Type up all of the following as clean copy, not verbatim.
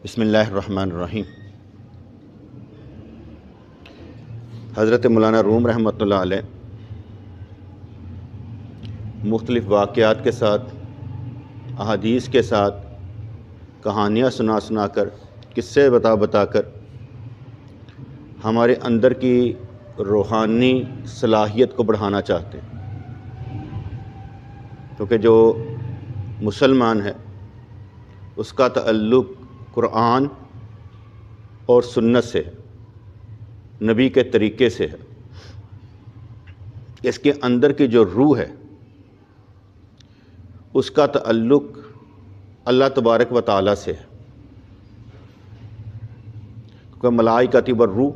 بسم اللہ الرحمن الرحیم۔ حضرت مولانا روم رحمۃ اللہ علیہ مختلف واقعات کے ساتھ، احادیث کے ساتھ، کہانیاں سنا کر، قصے بتا کر ہمارے اندر کی روحانی صلاحیت کو بڑھانا چاہتے ہیں، کیونکہ جو مسلمان ہے اس کا تعلق قرآن اور سنت سے ہے، نبی کے طریقے سے ہے۔ اس کے اندر کی جو روح ہے اس کا تعلق اللہ تبارک و تعالیٰ سے ہے، کیونکہ ملائکۃ والروح،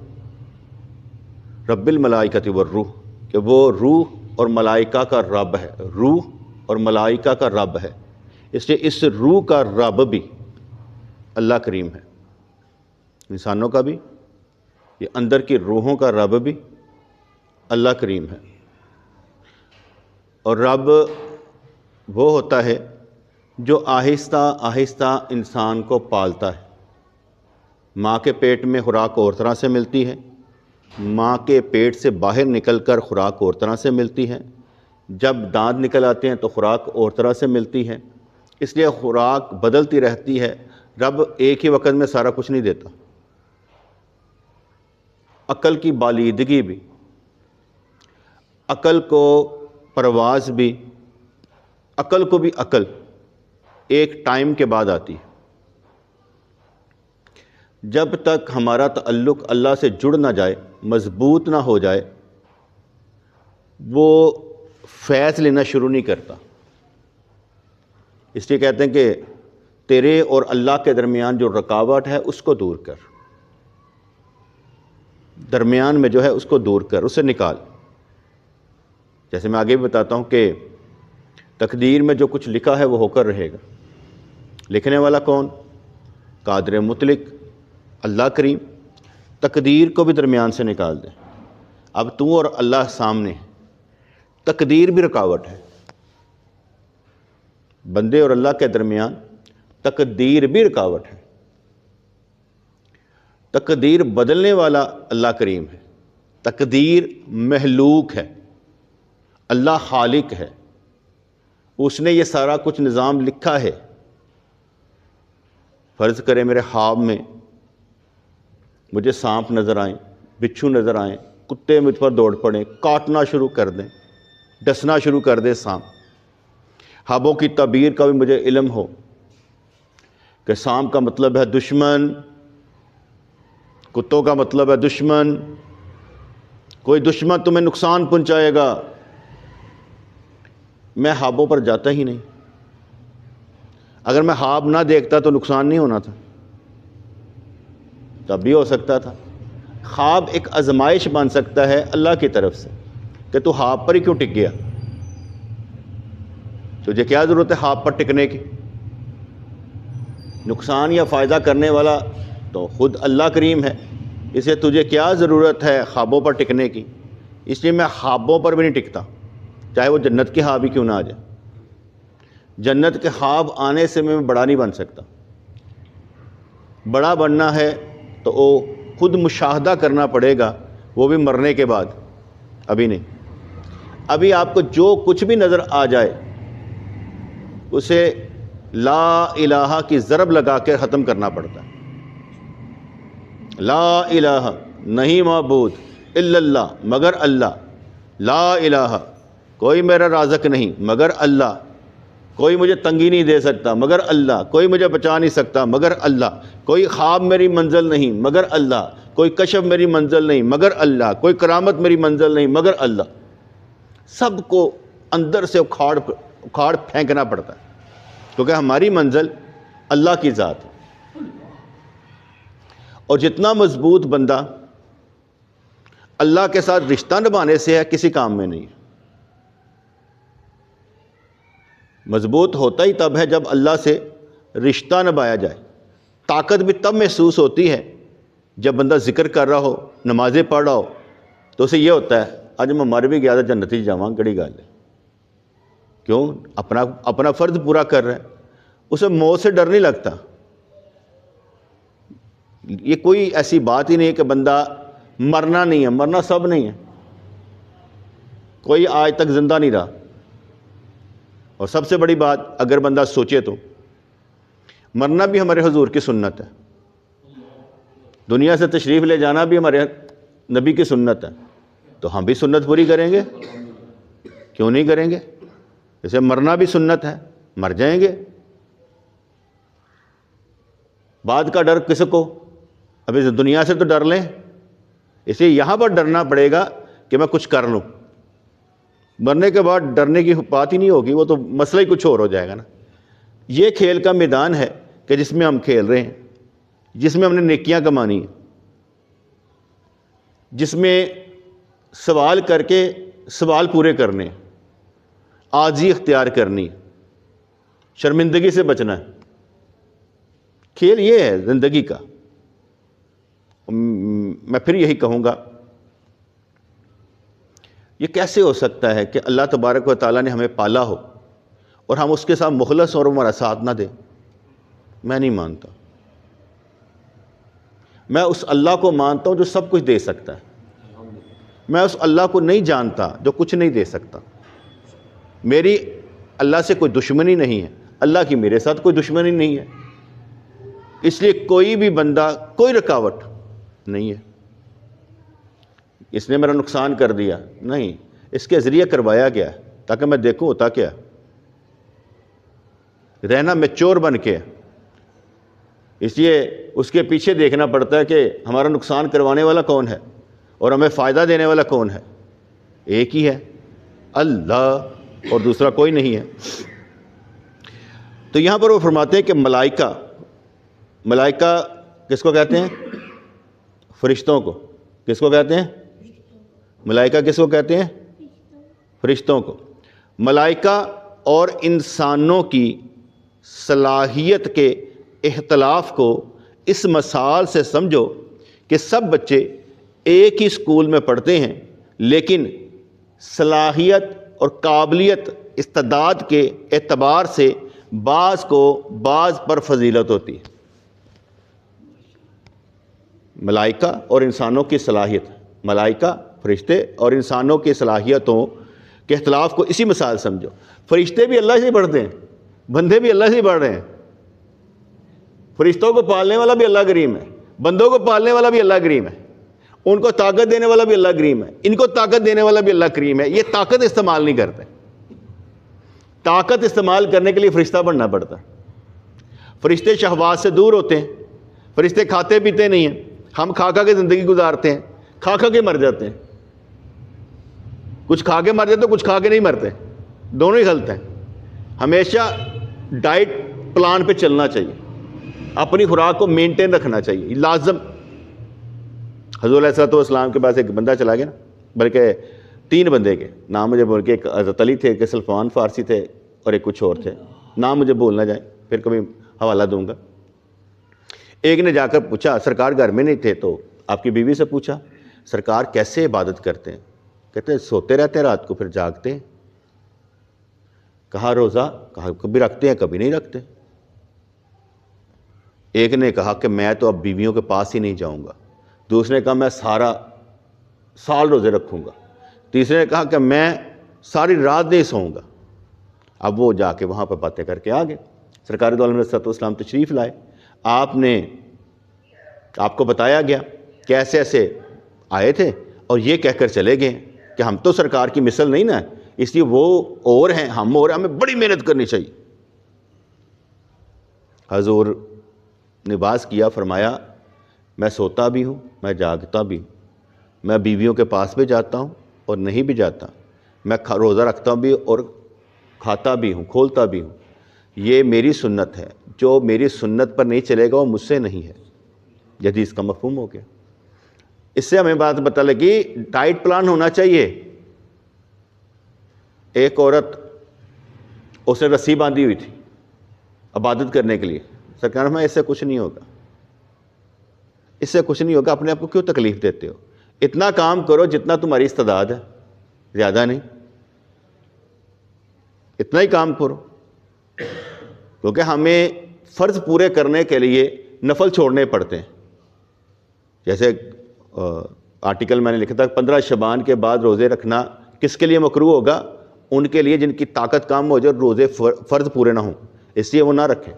رب الملائکۃ والروح، کہ وہ روح اور ملائکہ کا رب ہے، روح اور ملائکہ کا رب ہے، اس لیے اس روح کا رب بھی اللہ کریم ہے، انسانوں کا بھی، یہ اندر کی روحوں کا رب بھی اللہ کریم ہے۔ اور رب وہ ہوتا ہے جو آہستہ آہستہ انسان کو پالتا ہے۔ ماں کے پیٹ میں خوراک اور طرح سے ملتی ہے، ماں کے پیٹ سے باہر نکل کر خوراک اور طرح سے ملتی ہے، جب دانت نکل آتے ہیں تو خوراک اور طرح سے ملتی ہے، اس لیے خوراک بدلتی رہتی ہے۔ رب ایک ہی وقت میں سارا کچھ نہیں دیتا۔ عقل کی بالیدگی بھی، عقل کو پرواز بھی، عقل کو بھی عقل ایک ٹائم کے بعد آتی ہے۔ جب تک ہمارا تعلق اللہ سے جڑ نہ جائے، مضبوط نہ ہو جائے، وہ فیض لینا شروع نہیں کرتا۔ اس لیے کہتے ہیں کہ تیرے اور اللہ کے درمیان جو رکاوٹ ہے اس کو دور کر، درمیان میں جو ہے اس کو دور کر، اسے نکال۔ جیسے میں آگے بھی بتاتا ہوں کہ تقدیر میں جو کچھ لکھا ہے وہ ہو کر رہے گا۔ لکھنے والا کون؟ قادر مطلق اللہ کریم۔ تقدیر کو بھی درمیان سے نکال دیں۔ اب تو اور اللہ سامنے ہے، تقدیر بھی رکاوٹ ہے، بندے اور اللہ کے درمیان تقدیر بھی رکاوٹ ہے۔ تقدیر بدلنے والا اللہ کریم ہے، تقدیر محلوق ہے، اللہ خالق ہے، اس نے یہ سارا کچھ نظام لکھا ہے۔ فرض کرے میرے خواب میں مجھے سانپ نظر آئیں، بچھو نظر آئیں، کتے مجھ پر دوڑ پڑیں، کاٹنا شروع کر دیں، ڈسنا شروع کر دے سانپ۔ خوابوں کی تعبیر کا بھی مجھے علم ہو کہ سانپ کا مطلب ہے دشمن، کتوں کا مطلب ہے دشمن، کوئی دشمن تمہیں نقصان پہنچائے گا، میں خوابوں پر جاتا ہی نہیں۔ اگر میں خواب نہ دیکھتا تو نقصان نہیں ہونا تھا، تب بھی ہو سکتا تھا۔ خواب ایک آزمائش بن سکتا ہے اللہ کی طرف سے کہ تو خواب پر ہی کیوں ٹک گیا، تجھے کیا ضرورت ہے خواب پر ٹکنے کی؟ نقصان یا فائدہ کرنے والا تو خود اللہ کریم ہے، اسے تجھے کیا ضرورت ہے خوابوں پر ٹکنے کی؟ اس لیے میں خوابوں پر بھی نہیں ٹکتا، چاہے وہ جنت کے خواب ہی کیوں نہ آ جائے۔ جنت کے خواب آنے سے میں بڑا نہیں بن سکتا۔ بڑا بننا ہے تو وہ خود مشاہدہ کرنا پڑے گا، وہ بھی مرنے کے بعد، ابھی نہیں۔ ابھی آپ کو جو کچھ بھی نظر آ جائے اسے لا الہ کی ضرب لگا کے ختم کرنا پڑتا ہے۔ لا الہ، نہیں معبود الا اللہ، مگر اللہ۔ لا الہ، کوئی میرا رازق نہیں مگر اللہ، کوئی مجھے تنگی نہیں دے سکتا مگر اللہ، کوئی مجھے بچا نہیں سکتا مگر اللہ، کوئی خواب میری منزل نہیں مگر اللہ، کوئی کشف میری منزل نہیں مگر اللہ، کوئی کرامت میری منزل نہیں مگر اللہ۔ سب کو اندر سے اکھاڑ پھینکنا پڑتا ہے، کیونکہ ہماری منزل اللہ کی ذات ہے۔ اور جتنا مضبوط بندہ اللہ کے ساتھ رشتہ نبھانے سے ہے، کسی کام میں نہیں ہے۔ مضبوط ہوتا ہی تب ہے جب اللہ سے رشتہ نبھایا جائے۔ طاقت بھی تب محسوس ہوتی ہے جب بندہ ذکر کر رہا ہو، نمازیں پڑھ رہا ہو، تو اسے یہ ہوتا ہے آج میں مر بھی گیا تھا جنتی جاواں کڑی گل ہے۔ کیوں؟ اپنا فرض پورا کر رہا ہے، اسے موت سے ڈر نہیں لگتا۔ یہ کوئی ایسی بات ہی نہیں ہے کہ بندہ مرنا نہیں ہے، مرنا سب نہیں ہے، کوئی آج تک زندہ نہیں رہا۔ اور سب سے بڑی بات اگر بندہ سوچے تو مرنا بھی ہمارے حضور کی سنت ہے، دنیا سے تشریف لے جانا بھی ہمارے نبی کی سنت ہے، تو ہم بھی سنت پوری کریں گے، کیوں نہیں کریں گے؟ جیسے مرنا بھی سنت ہے، مر جائیں گے۔ بعد کا ڈر کس کو؟ ابھی دنیا سے تو ڈر لیں، اس لیے یہاں پر ڈرنا پڑے گا کہ میں کچھ کر لوں، مرنے کے بعد ڈرنے کی بات ہی نہیں ہوگی، وہ تو مسئلہ ہی کچھ اور ہو جائے گا نا۔ یہ کھیل کا میدان ہے کہ جس میں ہم کھیل رہے ہیں، جس میں ہم نے نیکیاں کمانی ہیں، جس میں سوال کر کے سوال پورے کرنے، عاجزی اختیار کرنی، شرمندگی سے بچنا ہے۔ کھیل یہ ہے زندگی کا۔ میں پھر یہی کہوں گا، یہ کیسے ہو سکتا ہے کہ اللہ تبارک و تعالیٰ نے ہمیں پالا ہو اور ہم اس کے ساتھ مخلص اور ہمارا ساتھ نہ دیں؟ میں نہیں مانتا۔ میں اس اللہ کو مانتا ہوں جو سب کچھ دے سکتا ہے، میں اس اللہ کو نہیں جانتا جو کچھ نہیں دے سکتا۔ میری اللہ سے کوئی دشمنی نہیں ہے، اللہ کی میرے ساتھ کوئی دشمنی نہیں ہے، اس لیے کوئی بھی بندہ، کوئی رکاوٹ نہیں ہے۔ اس نے میرا نقصان کر دیا نہیں، اس کے ذریعے کروایا گیا ہے تاکہ میں دیکھوں ہوتا کیا، رہنا میچور بن کے۔ اس لیے اس کے پیچھے دیکھنا پڑتا ہے کہ ہمارا نقصان کروانے والا کون ہے اور ہمیں فائدہ دینے والا کون ہے؟ ایک ہی ہے، اللہ، اور دوسرا کوئی نہیں ہے۔ تو یہاں پر وہ فرماتے ہیں کہ ملائکہ، ملائکہ کس کو کہتے ہیں؟ فرشتوں کو۔ کس کو کہتے ہیں؟ ملائکہ کس کو کہتے ہیں؟ فرشتوں کو۔ ملائکہ اور انسانوں کی صلاحیت کے اختلاف کو اس مثال سے سمجھو کہ سب بچے ایک ہی اسکول میں پڑھتے ہیں، لیکن صلاحیت اور قابلیت، استعداد کے اعتبار سے بعض کو بعض پر فضیلت ہوتی ہے۔ ملائکہ اور انسانوں کی صلاحیت، ملائکہ فرشتے اور انسانوں کی صلاحیتوں کے اختلاف کو اسی مثال سمجھو۔ فرشتے بھی اللہ سے پڑھتے ہیں، بندے بھی اللہ سے پڑھ رہے ہیں۔ فرشتوں کو پالنے والا بھی اللہ کریم ہے، بندوں کو پالنے والا بھی اللہ کریم ہے، ان کو طاقت دینے والا بھی اللہ کریم ہے، ان کو طاقت دینے والا بھی اللہ کریم ہے۔ یہ طاقت استعمال نہیں کرتے، طاقت استعمال کرنے کے لیے فرشتہ بننا پڑتا ہے۔ فرشتے شہوات سے دور ہوتے ہیں، فرشتے کھاتے پیتے نہیں ہیں، ہم کھا کھا کے زندگی گزارتے ہیں، کھا کھا کے مر جاتے ہیں۔ کچھ کھا کے مر جاتے ہیں، کچھ کھا کے نہیں مرتے، دونوں ہی غلط ہیں۔ ہمیشہ ڈائٹ پلان پہ چلنا چاہیے، اپنی خوراک کو مینٹین رکھنا چاہیے، لازم۔ حضور علیہ السلام کے پاس ایک بندہ چلا گیا نا، بلکہ 3 بندے کے نام مجھے بول کے، ایک حضرت علی تھے، ایک سلمان فارسی تھے، اور ایک کچھ اور تھے، نام مجھے بولنا جائے، پھر کبھی حوالہ دوں گا۔ ایک نے جا کر پوچھا، سرکار گھر میں نہیں تھے، تو آپ کی بیوی سے پوچھا، سرکار کیسے عبادت کرتے ہیں؟ کہتے ہیں سوتے رہتے ہیں رات کو، پھر جاگتے ہیں۔ کہا روزہ؟ کہا کبھی رکھتے ہیں کبھی نہیں رکھتے۔ ایک نے کہا کہ میں تو اب بیویوں کے پاس ہی نہیں جاؤں گا، دوسرے نے کہا میں سارا سال روزے رکھوں گا، تیسرے نے کہا کہ میں ساری رات نہیں سوؤں گا۔ اب وہ جا کے وہاں پہ باتیں کر کے آ گئے۔ سرکار دو عالم علیہ السلام تشریف لائے، آپ کو بتایا گیا کہ ایسے ایسے آئے تھے اور یہ کہہ کر چلے گئے کہ ہم تو سرکار کی مثل نہیں نا، اس لیے وہ اور ہیں، ہم اور ہیں، ہمیں بڑی محنت کرنی چاہیے۔ حضور نے باز کیا، فرمایا میں سوتا بھی ہوں، میں جاگتا بھی ہوں، میں بیویوں کے پاس بھی جاتا ہوں اور نہیں بھی جاتا، میں روزہ رکھتا بھی اور کھاتا بھی ہوں، کھولتا بھی ہوں۔ یہ میری سنت ہے، جو میری سنت پر نہیں چلے گا وہ مجھ سے نہیں ہے۔ یہ حدیث کا مفہوم ہو گیا۔ اس سے ہمیں بات پتہ لگی، ڈائٹ پلان ہونا چاہیے۔ ایک عورت، اس نے رسی باندھی ہوئی تھی عبادت کرنے کے لیے، سرکار میں اس سے کچھ نہیں ہوگا، اس سے کچھ نہیں ہوگا، اپنے آپ کو کیوں تکلیف دیتے ہو؟ اتنا کام کرو جتنا تمہاری استعداد ہے، زیادہ نہیں، اتنا ہی کام کرو، کیونکہ ہمیں فرض پورے کرنے کے لیے نفل چھوڑنے پڑتے ہیں۔ جیسے آرٹیکل میں نے لکھا تھا 15 شعبان کے بعد روزے رکھنا کس کے لیے مکروہ ہوگا؟ ان کے لیے جن کی طاقت کم ہو جائے اور روزے فرض پورے نہ ہوں، اس لیے وہ نہ رکھیں،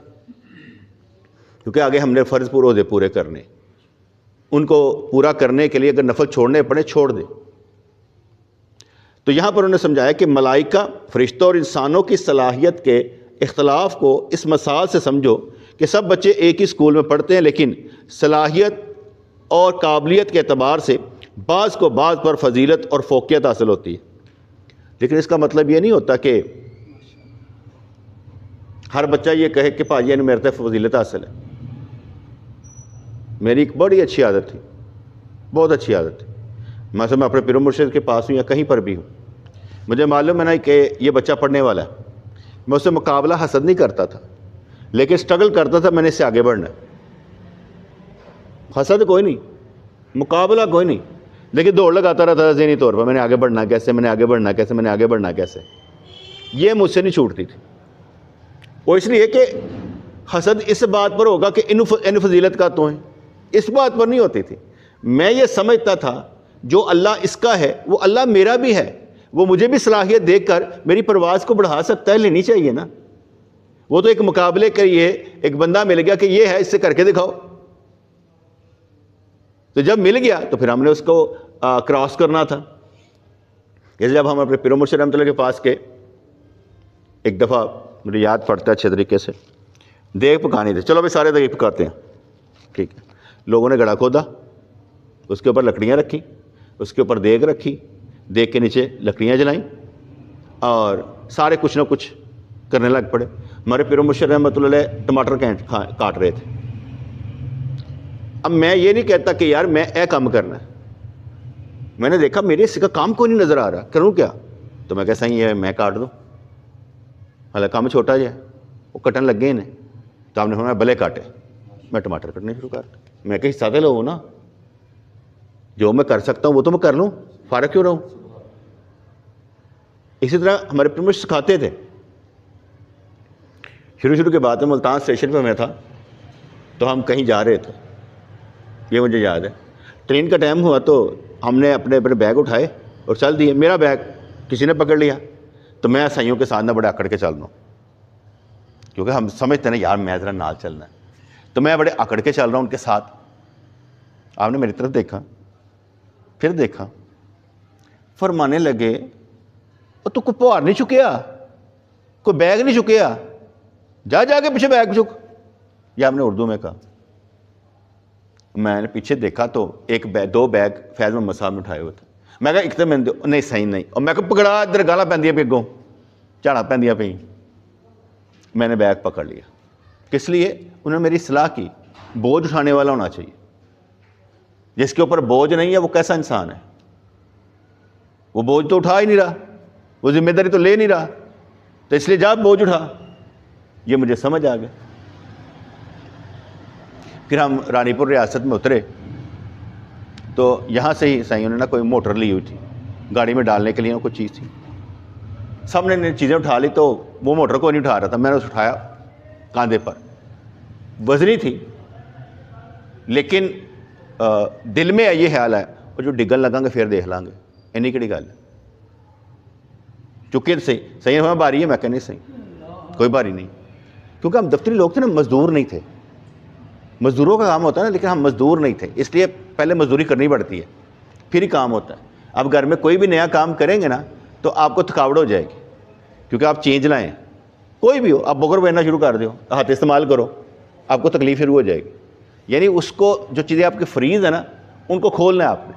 کیونکہ آگے ہم نے فرض روزے پورے کرنے، ان کو پورا کرنے کے لیے اگر نفل چھوڑنے پڑے چھوڑ دیں۔ تو یہاں پر انہوں نے سمجھایا کہ ملائکہ، فرشتوں اور انسانوں کی صلاحیت کے اختلاف کو اس مثال سے سمجھو کہ سب بچے ایک ہی اسکول میں پڑھتے ہیں، لیکن صلاحیت اور قابلیت کے اعتبار سے بعض کو بعض پر فضیلت اور فوقیت حاصل ہوتی ہے۔ لیکن اس کا مطلب یہ نہیں ہوتا کہ ہر بچہ یہ کہے کہ بھائی نے میرے طرف فضیلت حاصل ہے۔ میری ایک بڑی اچھی عادت تھی، بہت اچھی عادت تھی، میں اپنے پیر و مرشد کے پاس ہوں یا کہیں پر بھی ہوں، مجھے معلوم ہے نا کہ یہ بچہ پڑھنے والا ہے، میں اس سے مقابلہ حسد نہیں کرتا تھا، لیکن اسٹرگل کرتا تھا میں نے اس سے آگے بڑھنا ہے۔ حسد کوئی نہیں، مقابلہ کوئی نہیں، لیکن دوڑ لگاتا رہتا تھا ذہنی طور پر، میں نے آگے بڑھنا کیسے، میں نے آگے بڑھنا کیسے، میں نے آگے بڑھنا کیسے، یہ مجھ سے نہیں چھوٹتی تھی۔ وہ اس لیے کہ حسد اس بات پر ہوگا کہ ان فضیلت کا تو ہیں، اس بات پر نہیں ہوتی تھی۔ میں یہ سمجھتا تھا جو اللہ اس کا ہے وہ اللہ میرا بھی ہے، وہ مجھے بھی صلاحیت دے کر میری پرواز کو بڑھا سکتا ہے، لینی چاہیے نا۔ وہ تو ایک مقابلے کے لیے ایک بندہ مل گیا کہ یہ ہے، اس سے کر کے دکھاؤ، تو جب مل گیا تو پھر ہم نے اس کو کراس کرنا تھا۔ جیسے جب ہم اپنے پیر و مرشد رحمۃ اللہ کے پاس کے ایک دفعہ مجھے یاد پڑتا ہے اچھے طریقے سے، دیگ پکانی تھی، چلو بھائی سارے دیگ پکاتے ہیں، ٹھیک ہے۔ لوگوں نے گڑھا کھودا، اس کے اوپر لکڑیاں رکھی، اس کے اوپر دیگ رکھی، دیگ کے نیچے لکڑیاں جلائیں اور سارے کچھ نہ کچھ کرنے لگ پڑے۔ ہمارے پیر و مرشد رحمۃ اللہ علیہ ٹماٹر کاٹ رہے تھے۔ اب میں یہ نہیں کہتا کہ یار میں اے کام کرنا ہے، میں نے دیکھا میرے اس کا کام کوئی نہیں نظر آ رہا، کروں کیا؟ تو میں کہتا ہوں یہ میں کاٹ دوں، حالانکہ کام چھوٹا جائے، وہ کٹن لگ گئے انہیں، تو ہم نے فرمایا بھلے کاٹے، میں ٹماٹر کٹنے شروع کر دیا۔ میں کہ حصہ دے لو نا، جو میں کر سکتا ہوں وہ تو میں کر لوں، فارغ کیوں رہوں؟ اسی طرح ہمارے پیر سکھاتے تھے۔ شروع کے بعد میں ملتان اسٹیشن پہ میں تھا، تو ہم کہیں جا رہے تھے، یہ مجھے یاد ہے، ٹرین کا ٹائم ہوا تو ہم نے اپنے بیگ اٹھائے اور چل دیے۔ میرا بیگ کسی نے پکڑ لیا تو میں سائیوں کے ساتھ نہ بڑے اکڑ کے چل رہا ہوں، کیونکہ ہم سمجھتے ہیں یار میں ذرا نال چلنا ہے، تو میں بڑے اکڑ کے چل رہا ہوں ان کے ساتھ۔ آپ نے میری طرف دیکھا، پھر دیکھا، فرمانے لگے تو کوئی پہاڑ نہیں چکیا، کوئی بیگ نہیں چکیا، جا کے پیچھے بیگ چک۔ یہ آپ نے اردو میں کہا۔ میں نے پیچھے دیکھا تو دو بیگ فیض محمد صاحب نے اٹھائے ہوئے تھے۔ میں کہا ایک تو میں نہیں صحیح نہیں، اور میں کہا پکڑا، ادھر گالاں پیندیاں پہ اگوں جھاڑاں پیندیاں پہ۔ میں نے بیگ پکڑ لیا، کس لیے؟ انہوں نے میری صلاح کی بوجھ اٹھانے والا ہونا چاہیے، جس کے اوپر بوجھ نہیں ہے وہ کیسا انسان ہے؟ وہ بوجھ تو اٹھا ہی نہیں رہا، وہ ذمہ داری تو لے نہیں رہا، تو اس لیے جا بوجھ اٹھا۔ یہ مجھے سمجھ آ گیا۔ پھر ہم رانی پور ریاست میں اترے تو یہاں سے ہی سائیوں نے نا کوئی موٹر لی ہوئی تھی، گاڑی میں ڈالنے کے لیے کوئی چیز تھی، سب نے چیزیں اٹھا لی، تو وہ موٹر کو نہیں اٹھا رہا تھا، میں نے اسے اٹھایا کاندھے پر، وزنی تھی، لیکن دل میں یہ خیال ہے وہ جو ڈگن لگاں گے پھر دیکھ لیں گے، اینی کہڑی گل ہے، چونکہ صحیح ہمیں باری ہے، میں کہ نہیں صحیح کوئی باری نہیں، کیونکہ ہم دفتری لوگ تھے نا، مزدور نہیں تھے، مزدوروں کا کام ہوتا ہے نا، لیکن ہم مزدور نہیں تھے، اس لیے پہلے مزدوری کرنی پڑتی ہے پھر ہی کام ہوتا ہے۔ اب گھر میں کوئی بھی نیا کام کریں گے نا تو آپ کو تھکاوٹ ہو جائے گی، کیونکہ آپ چینج لائیں، کوئی بھی ہو، آپ بغیر بہنا شروع کر دو، ہاتھ استعمال کرو، آپ کو تکلیف شروع ہو جائے گی۔ یعنی اس کو جو چیزیں آپ کے فریز ہیں نا ان کو کھولنا ہے آپ نے،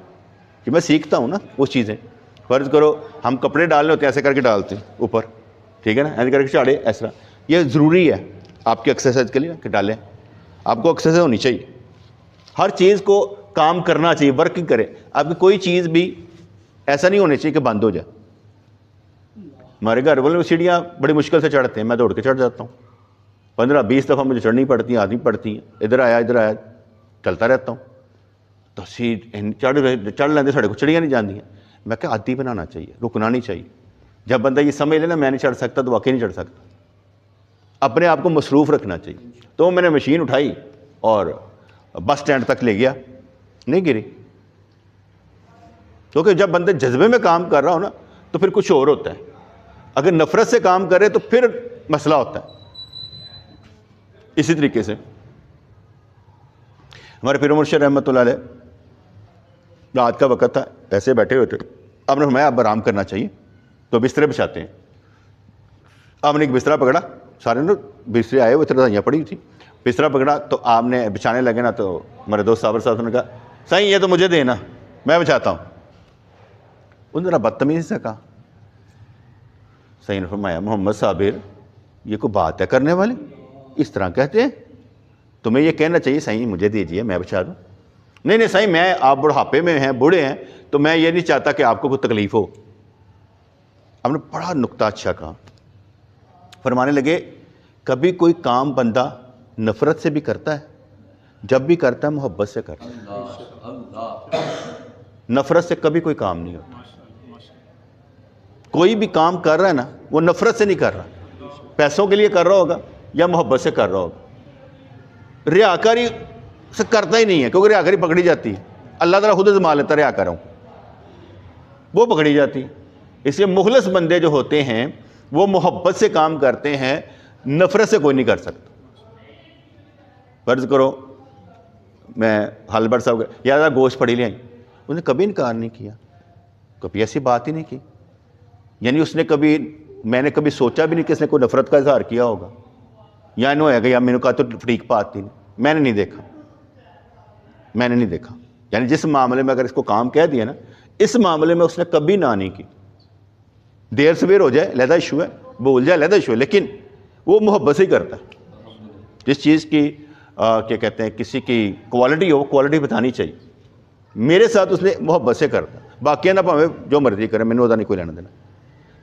کہ میں سیکھتا ہوں نا وہ چیزیں۔ فرض کرو ہم کپڑے ڈالنے ہوتے ہیں، ایسے کر کے ڈالتے ہیں اوپر، ٹھیک ہے نا، ایسے کر کے چاڑے، ایسا یہ ضروری ہے آپ کی ایکسرسائز کے لیے کہ ڈالیں، آپ کو ایکسرسائز ہونی چاہیے، ہر چیز کو کام کرنا چاہیے، ورکنگ کرے، آپ کی کوئی چیز بھی ایسا نہیں ہونا چاہیے کہ بند ہو جائے۔ ہمارے گھر والے سیڑھیاں بڑی مشکل سے چڑھتے ہیں، میں دوڑ کے چڑھ جاتا ہوں، 15-20 دفعہ مجھے چڑھنی پڑتی ہیں، آدمی پڑتی ہیں، ادھر آیا چلتا رہتا ہوں، تو چڑھ لیندے ساڑے کو چڑھیاں نہیں جاندی ہیں۔ میں کہ عادی بنانا چاہیے، رکنا نہیں چاہیے۔ جب بندہ یہ سمجھ لے نا میں نہیں چڑھ سکتا تو واقعی نہیں چڑھ سکتا، اپنے آپ کو مصروف رکھنا چاہیے۔ تو میں نے مشین اٹھائی اور بس اسٹینڈ تک لے گیا، نہیں گری. کیونکہ جب بندے جذبے میں کام کر رہا ہو نا تو پھر کچھ اور ہوتا ہے. اگر نفرت سے کام کرے تو پھر مسئلہ ہوتا ہے. اسی طریقے سے ہمارے پیر مرشد رحمۃ اللہ علیہ، رات کا وقت تھا، ایسے بیٹھے ہوئے تھے. آپ نے فرمایا اب آرام کرنا چاہیے، تو بسترے بچھاتے ہیں. آپ نے ایک بسترا پکڑا، سارے نا بسترے آئے ہوئے تھے، رضائیاں پڑی تھی. بسترا پکڑا تو آپ نے بچھانے لگے نا، تو ہمارے دوست صابر صاحب نے کہا سائیں یہ تو مجھے دینا، میں بچھاتا ہوں. انہوں نے ذرا بدتمیزی سے کہا. سائیں نے فرمایا محمد صابر یہ کوئی بات ہے کرنے والی، اس طرح کہتے ہیں؟ تمہیں یہ کہنا چاہیے سائیں مجھے دیجیے میں بچھا دوں. نہیں سائیں میں، آپ بڑھاپے میں ہیں، بوڑھے ہیں، تو میں یہ نہیں چاہتا کہ آپ کو کوئی تکلیف ہو. آپ نے بڑا نکتہ اچھا کہا. فرمانے لگے کبھی کوئی کام بندہ نفرت سے بھی کرتا ہے، جب بھی کرتا ہے محبت سے کرتا ہے. نفرت سے کبھی کوئی کام نہیں ہوتا. کوئی بھی کام کر رہا ہے نا وہ نفرت سے نہیں کر رہا، پیسوں کے لیے کر رہا ہوگا یا محبت سے کر رہا ہوگا. ریاکاری سے کرتا ہی نہیں ہے، کیونکہ ریاکاری پکڑی جاتی ہے. اللہ تعالیٰ خود ازما لیتا ہے ریاکاروں ہوں، وہ پکڑی جاتی ہے. اس لیے مخلص بندے جو ہوتے ہیں وہ محبت سے کام کرتے ہیں، نفرت سے کوئی نہیں کر سکتا. فرض کرو میں حلبر صاحب یاد گوشت پڑی لے آئی، انہوں نے کبھی انکار نہیں کیا، کبھی ایسی بات ہی نہیں کی. یعنی اس نے کبھی، میں نے کبھی سوچا بھی نہیں کہ اس نے کوئی نفرت کا اظہار کیا ہوگا، یا انہوں ہے گا یا میں نے کہا تو فریق پاتی نہیں. میں نے نہیں دیکھا. یعنی جس معاملے میں اگر اس کو کام کہہ دیا نا، اس معاملے میں اس نے کبھی نہ نہیں کی. دیر سویر ہو جائے علیحدہ ایشو ہے، بھول جائے علیحدہ ایشو ہے، لیکن وہ محبت سے ہی کرتا ہے. جس چیز کی کیا کہتے ہیں کسی کی کوالٹی ہو، کوالٹی بتانی چاہیے. میرے ساتھ اس نے محبت سے کرتا. باقی نہ پاوے جو مرضی کرے، میں نے وہاں نہیں کوئی لینا دینا.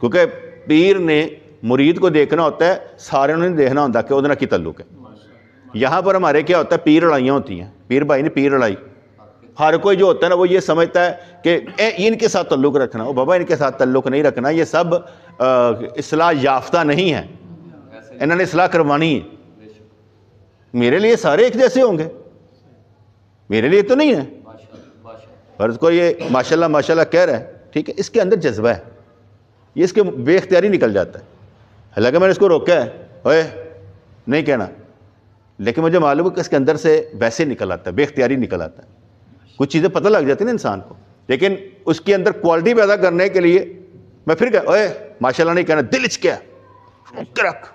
کیونکہ پیر نے مرید کو دیکھنا ہوتا ہے، سارے انہوں نے دیکھنا ہوتا ہے کہ ادھر کی تعلق ہے. یہاں پر ہمارے کیا ہوتا ہے، پیر لڑائیاں ہوتی ہیں. پیر بھائی نے پیر لڑائی، ہر کوئی جو ہوتا ہے نا وہ یہ سمجھتا ہے کہ ان کے ساتھ تعلق رکھنا. او بابا ان کے ساتھ تعلق نہیں رکھنا، یہ سب اصلاح یافتہ نہیں ہیں، انہوں نے اصلاح کروانی ہے. میرے لیے سارے ایک جیسے ہوں گے، میرے لیے تو نہیں ہے. فرض کو یہ ماشاءاللہ ماشاءاللہ کہہ رہا ہے، ٹھیک ہے، اس کے اندر جذبہ ہے، یہ اس کے بے اختیاری نکل جاتا ہے. حالانکہ میں نے اس کو روکا ہے اوے نہیں کہنا، لیکن مجھے معلوم ہے کہ اس کے اندر سے ویسے نکل آتا ہے، بے اختیاری نکل آتا ہے. کچھ چیزیں پتہ لگ جاتی ہیں نا انسان کو، لیکن اس کے اندر کوالٹی پیدا کرنے کے لیے میں پھر کہا اوے ماشاءاللہ نہیں کہنا، دل کیا رکھ،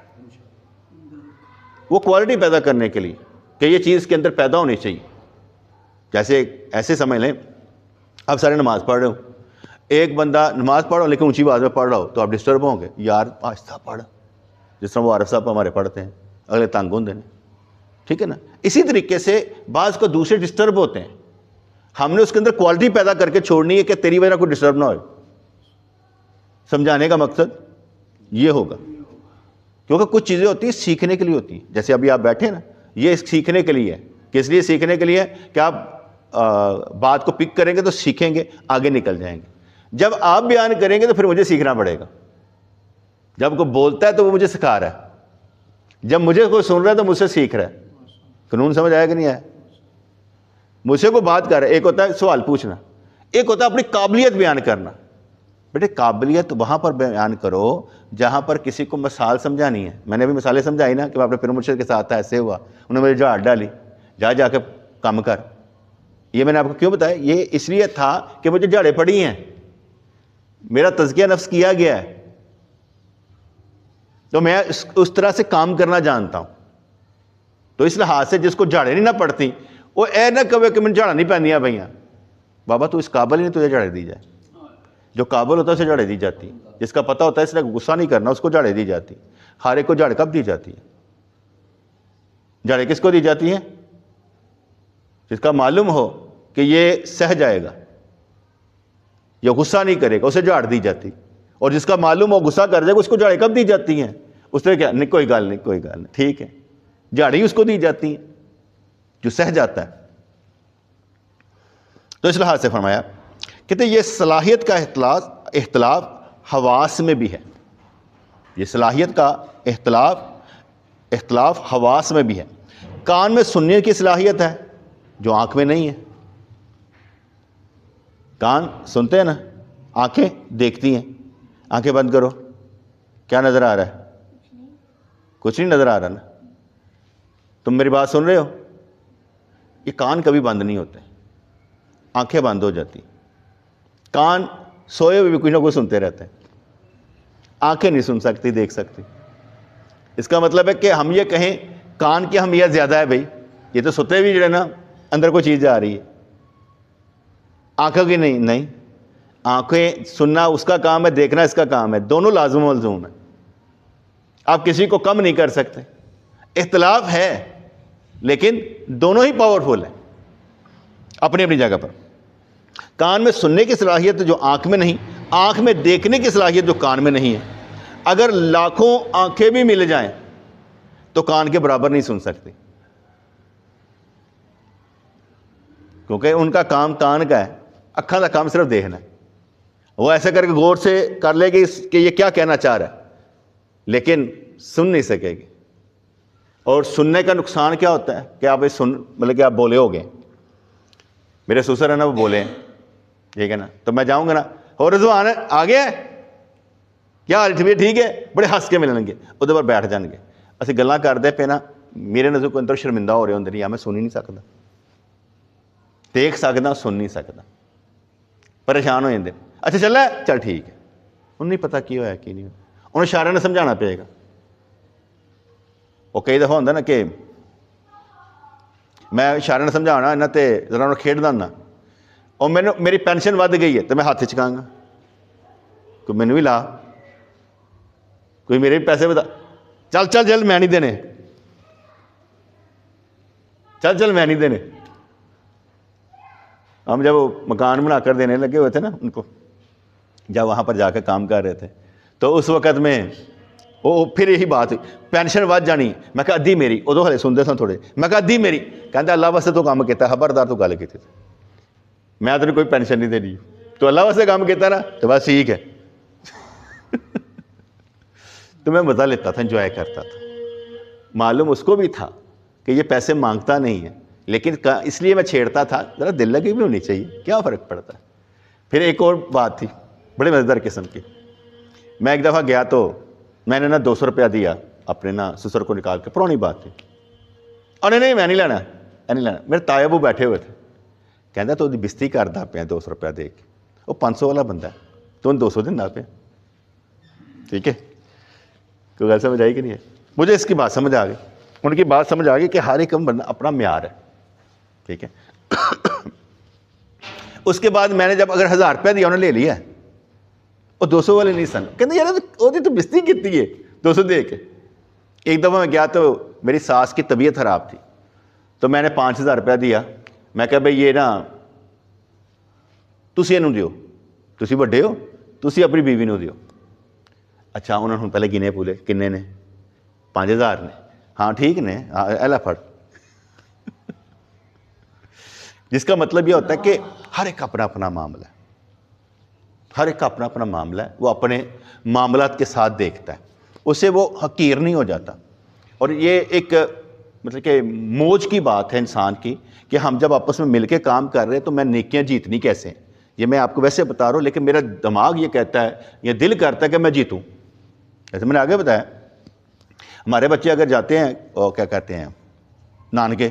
وہ کوالٹی پیدا کرنے کے لیے کہ یہ چیز کے اندر پیدا ہونی چاہیے. جیسے ایسے سمجھ لیں آپ سارے نماز پڑھ رہے ہو، ایک بندہ نماز پڑھ رہا ہو لیکن اونچی آواز میں پڑھ رہا ہو تو آپ ڈسٹرب ہوں گے، یار آہستہ پڑھ، جس طرح وہ عارف صاحب ہمارے پڑھتے ہیں، اگلے تنگ ہوندے ہیں، ٹھیک ہے نا. اسی طریقے سے بعض کو دوسرے ڈسٹرب ہوتے ہیں، ہم نے اس کے اندر کوالٹی پیدا کر کے چھوڑنی ہے کہ تیری وجہ کوئی ڈسٹرب نہ ہو. سمجھانے کا مقصد یہ ہوگا، کیونکہ کچھ چیزیں ہوتی ہیں سیکھنے کے لیے ہوتی ہیں. جیسے ابھی آپ بیٹھے نا، یہ سیکھنے کے لیے ہے. کس لیے سیکھنے کے لیے؟ کہ آپ بات کو پک کریں گے تو سیکھیں گے، آگے نکل جائیں گے. جب آپ بیان کریں گے تو پھر مجھے سیکھنا پڑے گا. جب کوئی بولتا ہے تو وہ مجھے سکھا رہا ہے، جب مجھے کوئی سن رہا ہے تو مجھ سے سیکھ رہا ہے. قانون سمجھ آیا کہ نہیں آیا؟ مجھ سے کوئی بات کر رہا ہے، ایک ہوتا ہے سوال پوچھنا، ایک ہوتا ہے اپنی قابلیت بیان کرنا. بیٹے قابلیت وہاں پر بیان کرو جہاں پر کسی کو مثال سمجھانی ہے. میں نے بھی مثالیں سمجھائی نا کہ میں اپنے پیر مرشد کے ساتھ تھا، ایسے ہوا، انہوں نے مجھے جھاڑ ڈالی، جا کے کام کر. یہ میں نے آپ کو کیوں بتایا؟ یہ اس لیے تھا کہ مجھے جھاڑیں پڑی ہیں، میرا تزکیہ نفس کیا گیا ہے، تو میں اس طرح سے کام کرنا جانتا ہوں. تو اس لحاظ سے جس کو جھاڑیں نہیں نہ پڑتی وہ اے نہ کہے کہ میں جھاڑا نہیں پہنیا بھیا. بابا تو اس قابل ہی نہیں تجھے جھاڑیں دی جائے. جو قابل ہوتا ہے اسے جھاڑیں دی جاتی، جس کا پتہ ہوتا ہے اس نے غصہ نہیں کرنا اس کو جھاڑیں دی جاتی. ہر ایک کو جھاڑ کب دی جاتی ہے؟ جھاڑیں کس کو دی جاتی ہیں؟ جس کا معلوم ہو کہ یہ سہ جائے گا یا غصہ نہیں کرے گا، اسے جھاڑ دی جاتی. اور جس کا معلوم ہو غصہ کر جائے گا اس کو جھاڑیں کب دی جاتی ہیں؟ اس نے کیا نہیں کوئی گل نہیں ٹھیک ہے، جھاڑی اس کو دی جاتی ہیں جو سہ جاتا ہے. تو اس لحاظ سے فرمایا کہتے یہ صلاحیت کا اختلاف حواس میں بھی ہے. یہ صلاحیت کا اختلاف حواس میں بھی ہے. کان میں سننے کی صلاحیت ہے جو آنکھ میں نہیں ہے. کان سنتے ہیں نا, آنکھیں دیکھتی ہیں. آنکھیں بند کرو, کیا نظر آ رہا ہے؟ کچھ نہیں نظر آ رہا نا. تم میری بات سن رہے ہو؟ یہ کان کبھی بند نہیں ہوتے, آنکھیں بند ہو جاتی. کان سوئے ہوئے بھی کچھ نہ کچھ سنتے رہتے ہیں, آنکھیں نہیں سن سکتی, دیکھ سکتی. اس کا مطلب ہے کہ ہم یہ کہیں کان کی اہمیت زیادہ ہے بھائی, یہ تو سوتے بھی جو ہے نا اندر کوئی چیز جا رہی ہے, آنکھوں کی نہیں. آنکھیں سننا اس کا کام ہے, دیکھنا اس کا کام ہے, دونوں لازم و ملزوم ہے. آپ کسی کو کم نہیں کر سکتے. اختلاف ہے لیکن دونوں ہی پاورفل ہیں اپنی اپنی جگہ پر. کان میں سننے کی صلاحیت جو آنکھ میں نہیں, آنکھ میں دیکھنے کی صلاحیت جو کان میں نہیں ہے. اگر لاکھوں آنکھیں بھی مل جائیں تو کان کے برابر نہیں سن سکتی, کیونکہ ان کا کام کان کا ہے, اکھاں کا کام صرف دیکھنا ہے. وہ ایسا کر کے غور سے کر لے گی کہ یہ کیا کہنا چاہ رہا ہے, لیکن سن نہیں سکے گی. اور سننے کا نقصان کیا ہوتا ہے کہ آپ مطلب کہ آپ بولے ہو گئے. میرے سسر ہے نا, وہ بولے ہیں, ٹھیک ہے نا, تو میں جاؤں گا نا, اور رضوان آ گیا ہے, کیا حال ہے, ٹھیک ہے, بڑے ہنس کے ملیں گے, ادھر پر بیٹھ جان گے. اسی گلاں کرتے پہ نا میرے نظر کو اندر شرمندہ ہو رہے ہوں, یا میں سن ہی نہیں سکتا, دیکھ سکتا سن نہیں سکتا, پریشان ہو جاتے. اچھا چل ہے, چل ٹھیک ہے. انہیں نہیں پتا کی ہوا کی نہیں ہوا, انہیں اشارے نے سمجھانا پڑے گا. وہ کئی دفعہ ہوتا نا کہ میں اشارے نے سمجھانا انہیں تے ذرا انہیں کھیڈ دینا, اور میری پینشن ود گئی ہے تو میں ہاتھ چکاں گا, کوئی مینوں بھی لا, کوئی میرے بھی پیسے بتا, چل چل چل میں نہیں دینے, چل چل میں نہیں دینے. ہم جب مکان بنا کر دینے لگے ہوئے تھے نا ان کو, جب وہاں پر جا کے کام کر رہے تھے, تو اس وقت میں وہ پھر یہی بات ہوئی, پینشن ود جانی. میں کہا ادھی میری, ادو ہلے سنتے سن تھوڑے. میں کہا ادھی میری, کہتا اللہ واسطے تو کام کیتا, خبردار تو گل کی تھی, میں تو کوئی پینشن نہیں دینی, تو اللہ واسطے کام کیتا نا تو بس ٹھیک ہے. تو میں مزہ لیتا تھا, انجوائے کرتا تھا. معلوم اس کو بھی تھا کہ یہ پیسے مانگتا نہیں ہے, لیکن اس لیے میں چھیڑتا تھا, ذرا دل لگی بھی ہونی چاہیے, کیا فرق پڑتا ہے. پھر ایک اور بات تھی بڑے مزیدار قسم کی. میں ایک دفعہ گیا تو میں نے نا 200 روپیہ دیا اپنے نا سسر کو نکال کے, پرانی بات تھی. اور نہیں میں نہیں لینا, نہیں لینا. میرے تایا ابو بیٹھے ہوئے تھے, کہتا تو بستی کرتا پیا 200 روپیہ دے کے, وہ 500 والا بندہ ہے تو 200 دینا پیا. ٹھیک ہے, کوئی گل سمجھ آئی کہ نہیں ہے؟ مجھے اس کی بات سمجھ آ گئی, ان کی بات سمجھ آ گئی کہ ہر ایک بندہ اپنا معیار ہے. ٹھیک ہے. اس کے بعد میں نے جب اگر 1000 روپیہ دیا انہوں نے لے لیا, وہ 200 والے نہیں سن, کہتے یار وہ تو بستی کتنی ہے 200 دے کے. ایک دفعہ میں گیا تو میری ساس کی طبیعت خراب تھی, تو میں نے 5000 روپیہ دیا. میں کہا بھائی یہ نا تسی انہوں دیو, تسی بڑے ہو, تسی اپنی بیوی نو دیو. اچھا انہوں نے پہلے گنے پولے کنے نے, 5000 نے, ہاں ٹھیک نے, ایلا پھڑ. جس کا مطلب یہ ہوتا ہے کہ ہر ایک اپنا اپنا معاملہ ہے, ہر ایک کا اپنا اپنا معاملہ ہے, وہ اپنے معاملات کے ساتھ دیکھتا ہے, اسے وہ حقیر نہیں ہو جاتا. اور یہ ایک مطلب کہ موج کی بات ہے انسان کی کہ ہم جب آپس میں مل کے کام کر رہے ہیں تو میں نیکیاں جیتنی کیسے ہیں, یہ میں آپ کو ویسے بتا رہا ہوں, لیکن میرا دماغ یہ کہتا ہے, یہ دل کرتا ہے کہ میں جیتوں. جیسے میں نے آگے بتایا, ہمارے بچے اگر جاتے ہیں اور کیا کہتے ہیں نانکے,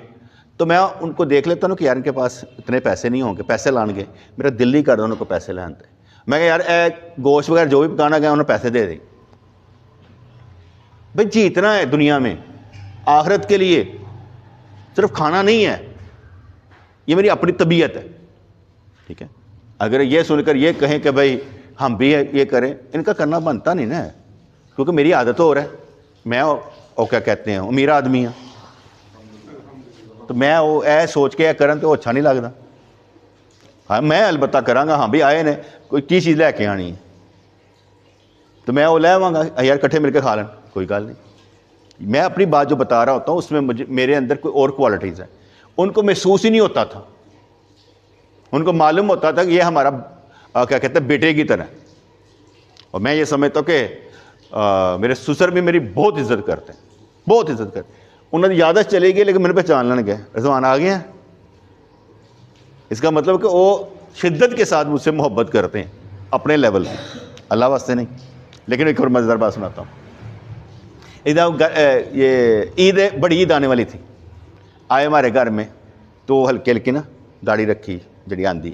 تو میں ان کو دیکھ لیتا ہوں کہ یار ان کے پاس اتنے پیسے نہیں ہوں گے, پیسے لان گے, میرا دل نہیں کرتا ان کو پیسے لانتے. میں کہ یار گوشت وغیرہ جو بھی پکانا گیا انہیں پیسے دے دیں. بھائی جیتنا ہے دنیا میں, آخرت کے لیے صرف کھانا نہیں ہے, یہ میری اپنی طبیعت ہے. ٹھیک ہے. اگر یہ سن کر یہ کہیں کہ بھائی ہم بھی یہ کریں, ان کا کرنا بنتا نہیں نا, کیونکہ میری عادت ہو رہا ہے. میں وہ کیا کہتے ہیں امیر آدمی ہوں, تو میں وہ اے سوچ کے کرن تو اچھا نہیں لگتا. ہاں میں البتہ کراں گا, ہاں بھی آئے نے کوئی کی چیز لے کے آنی ہے تو میں وہ لے آواں گا, یار کٹھے مل کے کھا لیں, کوئی گل نہیں. میں اپنی بات جو بتا رہا ہوتا ہوں اس میں میرے اندر کوئی اور کوالٹیز ہیں, ان کو محسوس ہی نہیں ہوتا تھا. ان کو معلوم ہوتا تھا کہ یہ ہمارا کیا کہتے ہیں بیٹے کی طرح. اور میں یہ سمجھتا ہوں کہ میرے سسر بھی میری بہت عزت کرتے ہیں, بہت عزت کرتے ہیں. انہوں نے یادش چلے گئی لیکن میرے پہچان لیں گے, رضوان آ گئے ہیں. اس کا مطلب کہ وہ شدت کے ساتھ مجھ سے محبت کرتے ہیں اپنے لیول پہ, اللہ واسطے نہیں. لیکن ایک اور مزیدار بات سناتا ہوں. یہ عید بڑی عید آنے والی تھی, آئے ہمارے گھر میں تو ہلکی ہلکی نا داڑھی رکھی جڑی آندی,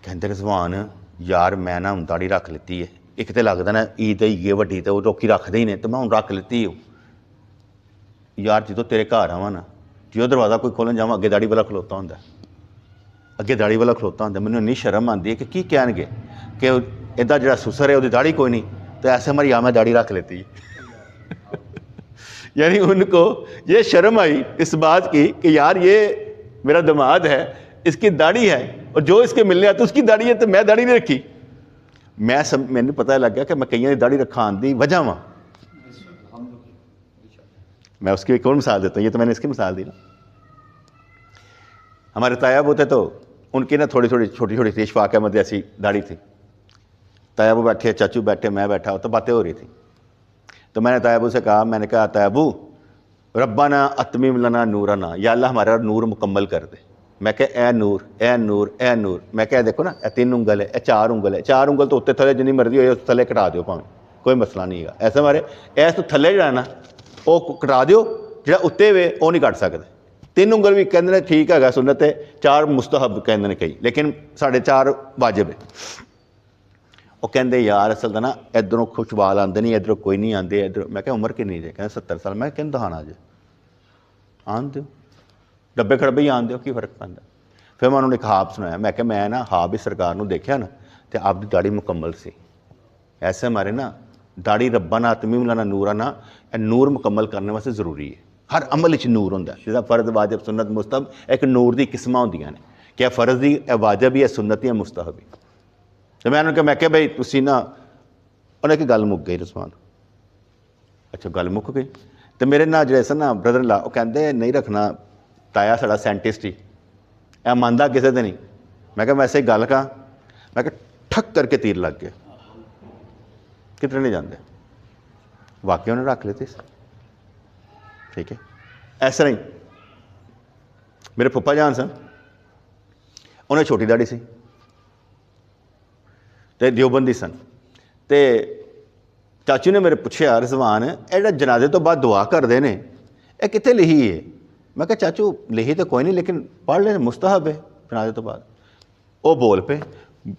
کہتے رضوان یار میں نا ہوں داڑھی رکھ لیتی ہے, ایک تو لگتا نا عید ہے وڈی تو وہ لوکی رکھتے ہی نہیں, تو میں ہوں رکھ لیتی ہوں یار. جدو تیرے گھر آواں نا, جو دروازہ کوئی کھولن جاواں اگے داڑھی والا کھلوتا ہوں, اگے داڑھی والا کھلوتا ہوں. مینوں انی شرم آتی ہے کہ کی کہن گے کہ ادا جڑا سسر ہے وہ داڑھی کوئی نہیں, تو ایسے ہماری میں داڑھی رکھ لیتی. یعنی ان کو یہ شرم آئی اس بات کی کہ یار یہ میرا داماد ہے, اس کی داڑھی ہے, اور جو اس کے ملنے آتے اس کی داڑھی ہے, تو میں داڑھی نہیں رکھی. میں پتہ لگ گیا کہ میں کئیاں دی داڑھی رکھان دی وجہ ہاں. میں اس کی ایک اور مثال دیتا ہوں, یہ تو میں نے اس کی مثال دی نا. ہمارے تایا ابو تھے تو ان کی نا تھوڑی چھوٹی تھی, اشفاق احمد ایسی داڑھی تھی. تایا ابو بیٹھے, چاچو بیٹھے, میں بیٹھا, تو باتیں ہو رہی تھی. تو میں نے تایا ابو سے کہا, میں نے کہا تایا ابو ربنا اتمم لنا نورنا, یا اللہ ہمارا نور مکمل کر دے. میں کہ اے نور اے نور اے نور. میں کہ دیکھو نا اے 3 انگل ہے, اے 4 انگل ہے, 4 انگل تو اتنے تھلے جنی مرضی ہوئے اس تھلے کٹا دیو پاؤں, کوئی مسئلہ نہیں ہے. ایسے ہمارے ایس تو تھلے جڑا نا وہ کٹا دیو, جڑا اتنے ہوئے وہ نہیں کٹ سکتے. 3 انگل بھی کہتے ہیں ٹھیک ہے سنت ہے, 4 مستحب کہتے ہیں کئی, لیکن 4.5 واجب ہے. وہ کہتے یار اصل تو نا ادھروں کچھ وال آتے نہیں, ادھر کوئی نہیں آتے ادھر. میں کہ عمر کنی جی, کہتے 70 سال. میں کہ دہانا جی آن دو, ڈبے کھڑبے ہی آن دو, کی فرق پہنتا. پھر میں انہوں نے ایک خواب سنایا. میں کہ میں نا خواب بھی سرکار نو دیکھا نا, تو آپ کی داڑھی مکمل سی. ایسے ہمارے نا داڑھی ربنا اتمم لنا نورنا, نور مکمل کرنے واسطے ضروری ہے. ہر عمل نور ہوتا ہے, جیسا فرض واجب سنت مستحب ایک نور دی قسم ہوندیاں نے, کیا فرض دی واجب ہی ہے, سنت ہی ہے, مستحب ہی. تو میں انہوں نے کہا بھائی تسی نا, انہیں کہ گل مک گئی رضوان. اچھا گل مک گئی. تو میرے نا جڑے سن نا بردر لا, وہ کہتے نہیں رکھنا تایا ساڑا سائنٹسٹ ہی, اے ماندا کسے تے نہیں. میں کہا ویسے ہی گل کہاں, میں کہ ٹھک کر کے تیر لگ گیا. کتنے نہیں جاندے, واقعی انہوں نے رکھ لیتے. ٹھیک ہے, ایسا نہیں. میرے پھپھا جان سن, انہیں چھوٹی داڑھی سی, تے دیوبندی سن. تے چاچو نے میرے پوچھا رضوان ایڈا جنازے تو بعد دعا کرتے ہیں, اے کتنے لکھی ہے؟ میں کہا چاچو لکھی تو کوئی نہیں, لیکن پڑھ لیں, مستحب ہے جنازے تو بعد. وہ بول پہ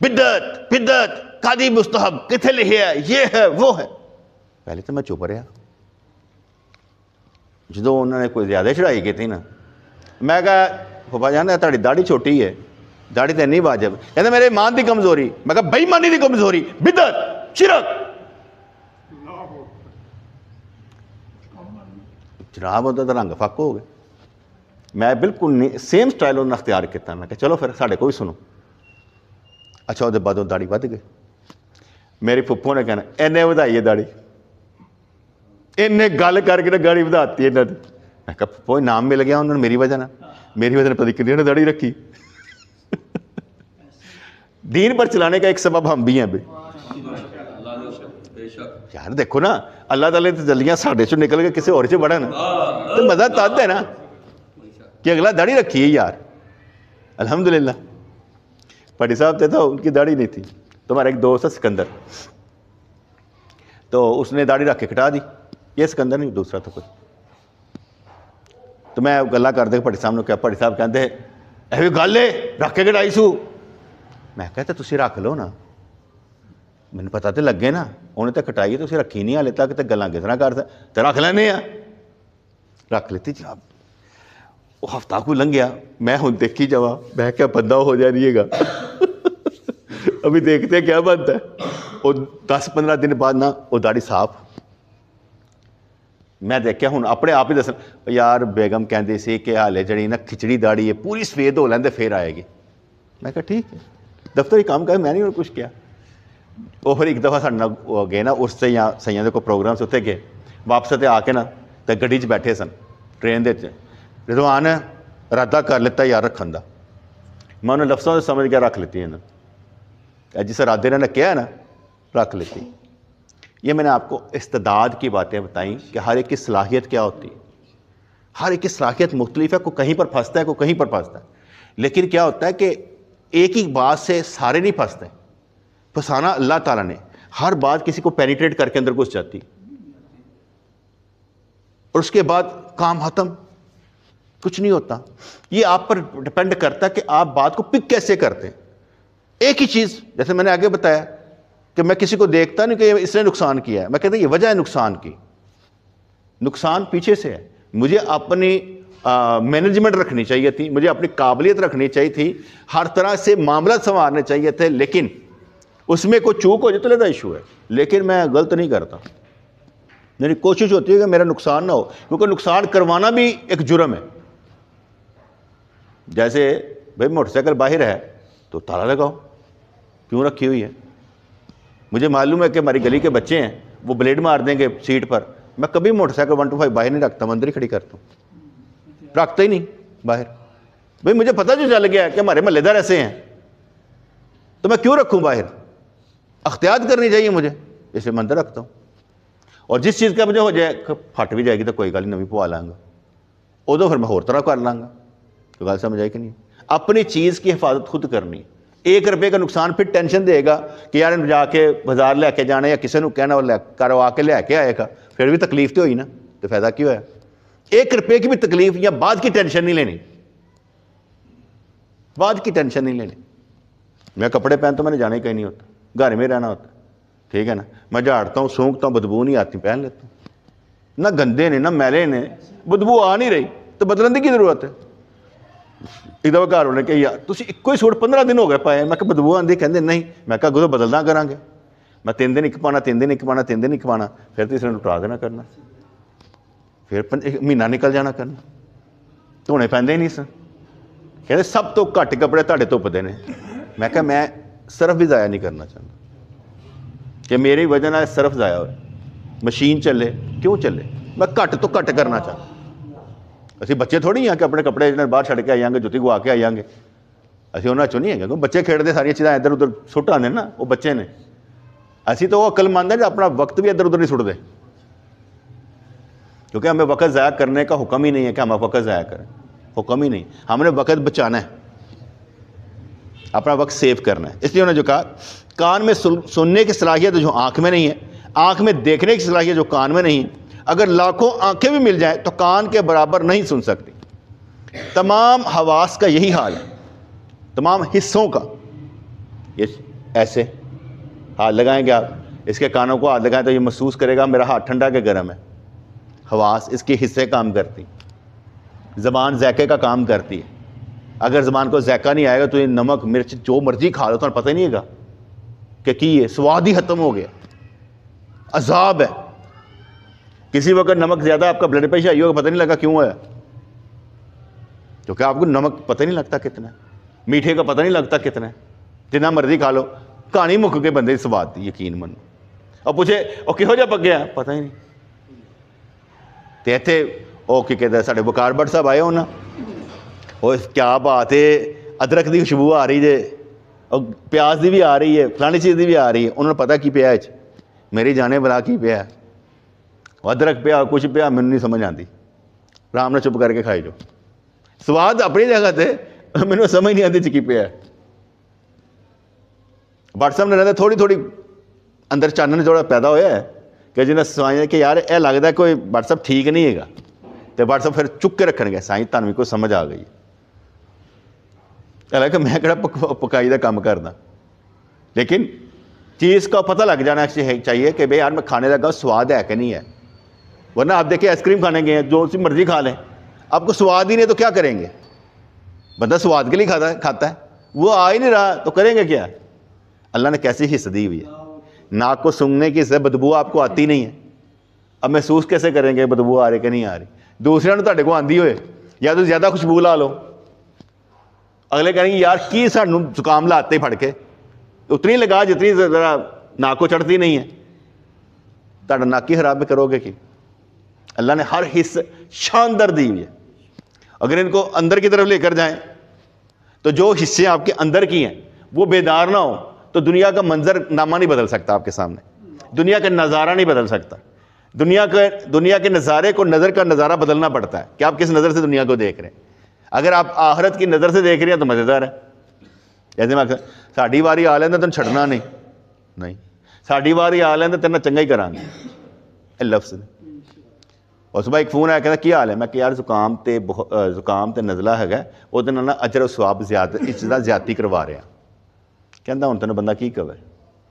بدعت بدعت قاضی مستحب کتنے لکھے ہے, یہ ہے وہ ہے. پہلے تو میں چپ رہا. جدو انہوں نے کوئی زیادہ چڑھائی کی تھی نا, میں کہا پھپھا جان تاری داڑھی چھوٹی ہے, داڑھی تو نہیں واجب. کہتے میرے ایمان کی کمزوری. میں کہا بے ایمانی کی کمزوری, بدعت شرک. جناب ہوتا تو رنگ فک ہو گئے. میں بالکل سیم سٹائل انہوں نے اختیار کیا. میں کہا چلو پھر ساڑھے کو بھی سنو. اچھا وہ بعد داڑھی ود گئی. میری پھپھو نے کہنا انہیں ودائی ہے داڑھی, انہیں گل کر کے گاڑی وداتی ہے. میں کہا پھپھو نام مل گیا انہوں نے میری وجہ نے پتہ کنی نے داڑھی رکھی. دین پر چلانے کا ایک سبب ہم بھی ہیں بھائی. یار دیکھو نا اللہ تعالیٰ تو جلدیاں ساڑھے چو نکل کے کسی اور سے بڑھا نا, تو مزہ تد ہے نا کہ اگلا داڑھی رکھی ہے یار. الحمدللہ. پٹی صاحب تھے تو ان کی داڑھی نہیں تھی. تو ہمارا ایک دوست ہے سکندر, تو اس نے داڑھی رکھ کے کٹا دی. یہ سکندر نہیں, دوسرا تو کوئی. تو میں گلا کر دے پٹی صاحب نے کہا, پٹی صاحب کہتے اے گل ہے رکھ کے کٹائی سو. میں کہتا تسی رکھ لو نا, مجھے پتہ تو لگے نا, انہیں تو کٹائی تسی رکھی نہیں ہالے تک, تو گلاں کس طرح کر تو رکھ لینے ہیں. رکھ لیتی جناب. وہ ہفتہ کو لنگیا, میں ہوں دیکھی جاواں, میں کیا بندہ ہو جا رہی گا. ابھی دیکھتے ہیں کیا بنتا ہے. وہ 10-15 دن بعد نا وہ داڑھی صاف. میں دیکھا ہوں اپنے آپ ہی دس, یار بیگم کہندی سی کہ حالے جڑی نا کھچڑی داڑھی ہے پوری سفید ہو لیندے پھر آئے گی. میں کہا ٹھیک ہے, دفتری کام کر, میں نہیں اور کچھ کیا. وہ پھر ایک دفعہ ساڈے گئے نا اس سے یا سیاں کو پروگرام سے اتنے گئے, واپس تے آ کے نا تو گڈی چ بیٹھے سن ٹرین دے. رضوان ارادہ کر لیتا یار رکھن دا. میں انہوں نے لفظوں سے سمجھ کے رکھ لیتی ہے. جس ارادے نے کیا ہے نا رکھ لیتی. یہ میں نے آپ کو استعداد کی باتیں بتائیں کہ ہر ایک کی صلاحیت کیا ہوتی ہے. ہر ایک کی صلاحیت مختلف ہے, کوئی کہیں پر پھنستا ہے, کوئی کہیں پر پھنستا ہے. لیکن کیا ہوتا ہے کہ ایک ہی بات سے سارے نہیں پھنستے، پھنسانا اللہ تعالیٰ نے، ہر بات کسی کو پینیٹریٹ کر کے اندر گھس جاتی اور اس کے بعد کام ختم، کچھ نہیں ہوتا۔ یہ آپ پر ڈپینڈ کرتا ہے کہ آپ بات کو پک کیسے کرتے ہیں۔ ایک ہی چیز، جیسے میں نے آگے بتایا کہ میں کسی کو دیکھتا نہیں کہ اس نے نقصان کیا ہے، میں کہتا ہوں یہ وجہ ہے نقصان کی، نقصان پیچھے سے ہے۔ مجھے اپنی مینجمنٹ رکھنی چاہیے تھی، مجھے اپنی قابلیت رکھنی چاہیے تھی، ہر طرح سے معاملات سنوارنے چاہیے تھے، لیکن اس میں کوئی چوک ہو جائے تو لیتا ایشو ہے، لیکن میں غلط نہیں کرتا۔ میری کوشش ہوتی ہے کہ میرا نقصان نہ ہو، کیونکہ نقصان کروانا بھی ایک جرم ہے۔ جیسے بھائی موٹر سائیکل باہر ہے تو تالا لگاؤ، کیوں رکھی ہوئی ہے؟ مجھے معلوم ہے کہ ہماری گلی کے بچے ہیں، وہ بلیڈ مار دیں گے سیٹ پر، میں کبھی موٹر سائیکل 125 باہر نہیں رکھتا، میں اندر ہی کھڑی کرتا ہوں، رکھتا ہی نہیں باہر۔ بھائی مجھے پتہ جو چل گیا ہے کہ ہمارے محلے دار ایسے ہیں تو میں کیوں رکھوں باہر؟ احتیاط کرنی چاہیے مجھے، اسے میں اندر رکھتا ہوں۔ اور جس چیز کا مجھے ہو جائے پھٹ بھی جائے گی تو کوئی گل نہیں، نویں پوا لوں گا، ادو پھر میں اور طرح کر لوں گا۔ تو گل سمجھ آئی کہ نہیں؟ اپنی چیز کی حفاظت خود کرنی۔ 1 روپے کا نقصان پھر ٹینشن دے گا کہ یار جا کے بازار لے کے جانا یا کسی نے کہنا وہ کروا کے لے کے آئے گا، پھر بھی تکلیف تو ہوئی نا، تو فائدہ کیوں ہے؟ 1 روپے کی بھی تکلیف یا بعد کی ٹینشن نہیں لینی، بعد کی ٹینشن نہیں لینی۔ میں کپڑے پہن تو میں نے جانا ہی کہیں نہیں ہوتا، گھر میں رہنا ہوتا، ٹھیک ہے نا؟ میں جھاڑتا ہوں، سونکھتا ہوں، بدبو نہیں آتی، پہن لیتا ہوں۔ نہ گندے نے نہ میلے نے، بدبو آ نہیں رہی تو بدلنے کی ضرورت ہے۔ ایک دفعہ گھر والے کہ یار تسی ایک ہی سوٹ 15 دن ہو گئے پائے، میں کہ بدبو آندی، کہندے نہیں، میں کہا گزو بدلنا کریں گے، میں 3 دن ایک پانا، 3 دن ایک پانا، 3 دن ایک پانا، پھر تیسرے لٹا دینا کرنا، پھر مہینہ نکل جانا کرنا، دھونے پیندے ہی نہیں سن۔ کہتے سب تو گھٹ کپڑے تہاڈے دھپدے نے۔ میں کہا میں صرف بھی ضائع نہیں کرنا چاہتا کہ میری وجہ نال صرف ضائع ہو، مشین چلے کیوں چلے، میں گھٹ تو گھٹ کرنا چاہتا۔ اسی بچے تھوڑی ہیں کہ اپنے کپڑے باہر چھڑ کے آئی گے، جوتی گوا کے آئی گے، اسی انہوں چوں نہیں ہے کہ بچے کھیڈتے ساری چیزاں ادھر ادھر سٹ آتے نا، وہ بچے نے۔ اسی تو وہ عقل مند ہے جو اپنا وقت بھی ادھر ادھر نہیں سٹ دے، کیونکہ ہمیں وقت ضائع کرنے کا حکم ہی نہیں ہے کہ ہم وقت ضائع کریں، حکم ہی نہیں، ہم نے وقت بچانا ہے، اپنا وقت سیو کرنا ہے۔ اس لیے انہوں نے جو کہا کان میں سننے کی صلاحیت جو آنکھ میں نہیں ہے، آنکھ میں دیکھنے کی صلاحیت جو کان میں نہیں، اگر لاکھوں آنکھیں بھی مل جائیں تو کان کے برابر نہیں سن سکتی۔ تمام حواس کا یہی حال ہے، تمام حصوں کا۔ یہ ایسے ہاتھ لگائیں گے آپ، اس کے کانوں کو ہاتھ لگائیں تو یہ محسوس کرے گا میرا ہاتھ ٹھنڈا کہ گرم ہے۔ حواس اس کے حصے کام کرتی، زبان ذائقے کا کام کرتی ہے۔ اگر زبان کو ذائقہ نہیں آئے گا تو یہ نمک مرچ جو مرضی کھا لو تو پتہ ہی نہیں ہوگا کہ یہ سواد ہی ختم ہو گیا، عذاب ہے۔ کسی وقت نمک زیادہ آپ کا بلڈ پریشر آئی ہوگا، پتہ نہیں لگا کیوں ہے، کیونکہ آپ کو نمک پتہ نہیں لگتا کتنا ہے، میٹھے کا پتہ نہیں لگتا کتنا ہے، جتنا مرضی کھا لو، کہانی مک کے بندے سواد دی، یقین من۔ اور پوچھے وہ کہو جا پک گیا، پتہ ہی نہیں۔ تے وہ کی کہتے ہیں ساڈے وقار بٹ صاحب آئے ہو نا، وہ کیا بات ہے، ادرک دی خوشبو آ رہی ہے اور پیاز دی بھی آ رہی ہے، فلانی چیز دی بھی آ رہی ہے، انہوں نے پتہ کی پیا میری جانے بلا کی پیا، ادرک پیا کچھ پیا، مجھے نہیں سمجھ آتی، آرام نہ چپ کر کے کھائی جو، سواد اپنی جگہ تے مجھے سمجھ نہیں آتی چکی پیا۔ بٹ صاحب نے رہتا تھوڑی تھوڑی اندر چانن تھوڑا پیدا ہوا ہے کہ جنہیں سوائیں کہ یار یہ لگتا ہے کوئی بٹ صاحب ٹھیک نہیں ہے گا، تو بٹ صاحب پھر چک کے رکھن گے، سائیں تانوی کو سمجھ آ گئی، کہ میں کہڑا پکائی دا کام کرنا، لیکن چیز کا پتہ لگ جانا چاہیے کہ بھائی یار میں کھانے لگا سواد ہے کہ نہیں ہے۔ ورنہ آپ دیکھیں آئس کریم کھانے گئے ہیں، جو سی مرضی کھا لیں، آپ کو سواد ہی نہیں تو کیا کریں گے؟ بندہ سواد کے لیے کھاتا ہے، وہ آ ہی نہیں رہا تو کریں گے کیا؟ اللہ نے کیسی حصہ دی ہوئی ہے، ناک کو سونگھنے کی حصہ، بدبو آپ کو آتی نہیں ہے، اب محسوس کیسے کریں گے بدبو آ رہی کہ نہیں آ رہی؟ دوسرے نے تہاڈے کو آندی ہوئے یا تو زیادہ خوشبو لا لو، اگلے کہیں گے یار کی سانوں زکام لاتے پھڑ کے، اتنی لگا جتنی ذرا ناک کو چڑھتی نہیں ہے، تہاڈا ناک کی خراب کرو گے کی؟ اللہ نے ہر حصہ شاندار دی ہوئی ہے، اگر ان کو اندر کی طرف لے کر جائیں تو جو حصے آپ کے اندر کی ہیں وہ بیدار نہ ہو تو دنیا کا منظر نامہ نہیں بدل سکتا آپ کے سامنے، دنیا کا نظارہ نہیں بدل سکتا، دنیا کے نظارے کو نظر کا نظارہ بدلنا پڑتا ہے کہ آپ کس نظر سے دنیا کو دیکھ رہے ہیں۔ اگر آپ آخرت کی نظر سے دیکھ رہے ہیں تو مزیدار ہے، جیسے میں ساڈی واری آ لینا تینوں چھڑنا نہیں ساڈی واری آ لینا تیرے چنگا ہی کریں گے. یہ لفظ اس بعد ایک فون آیا کہتا کی حال ہے. میں کہ یار زکام تے نزلہ ہے وہ اجر و ثواب زیادتی کروا رہے ہیں. کہتا ہوں تینوں بندہ کی کہے.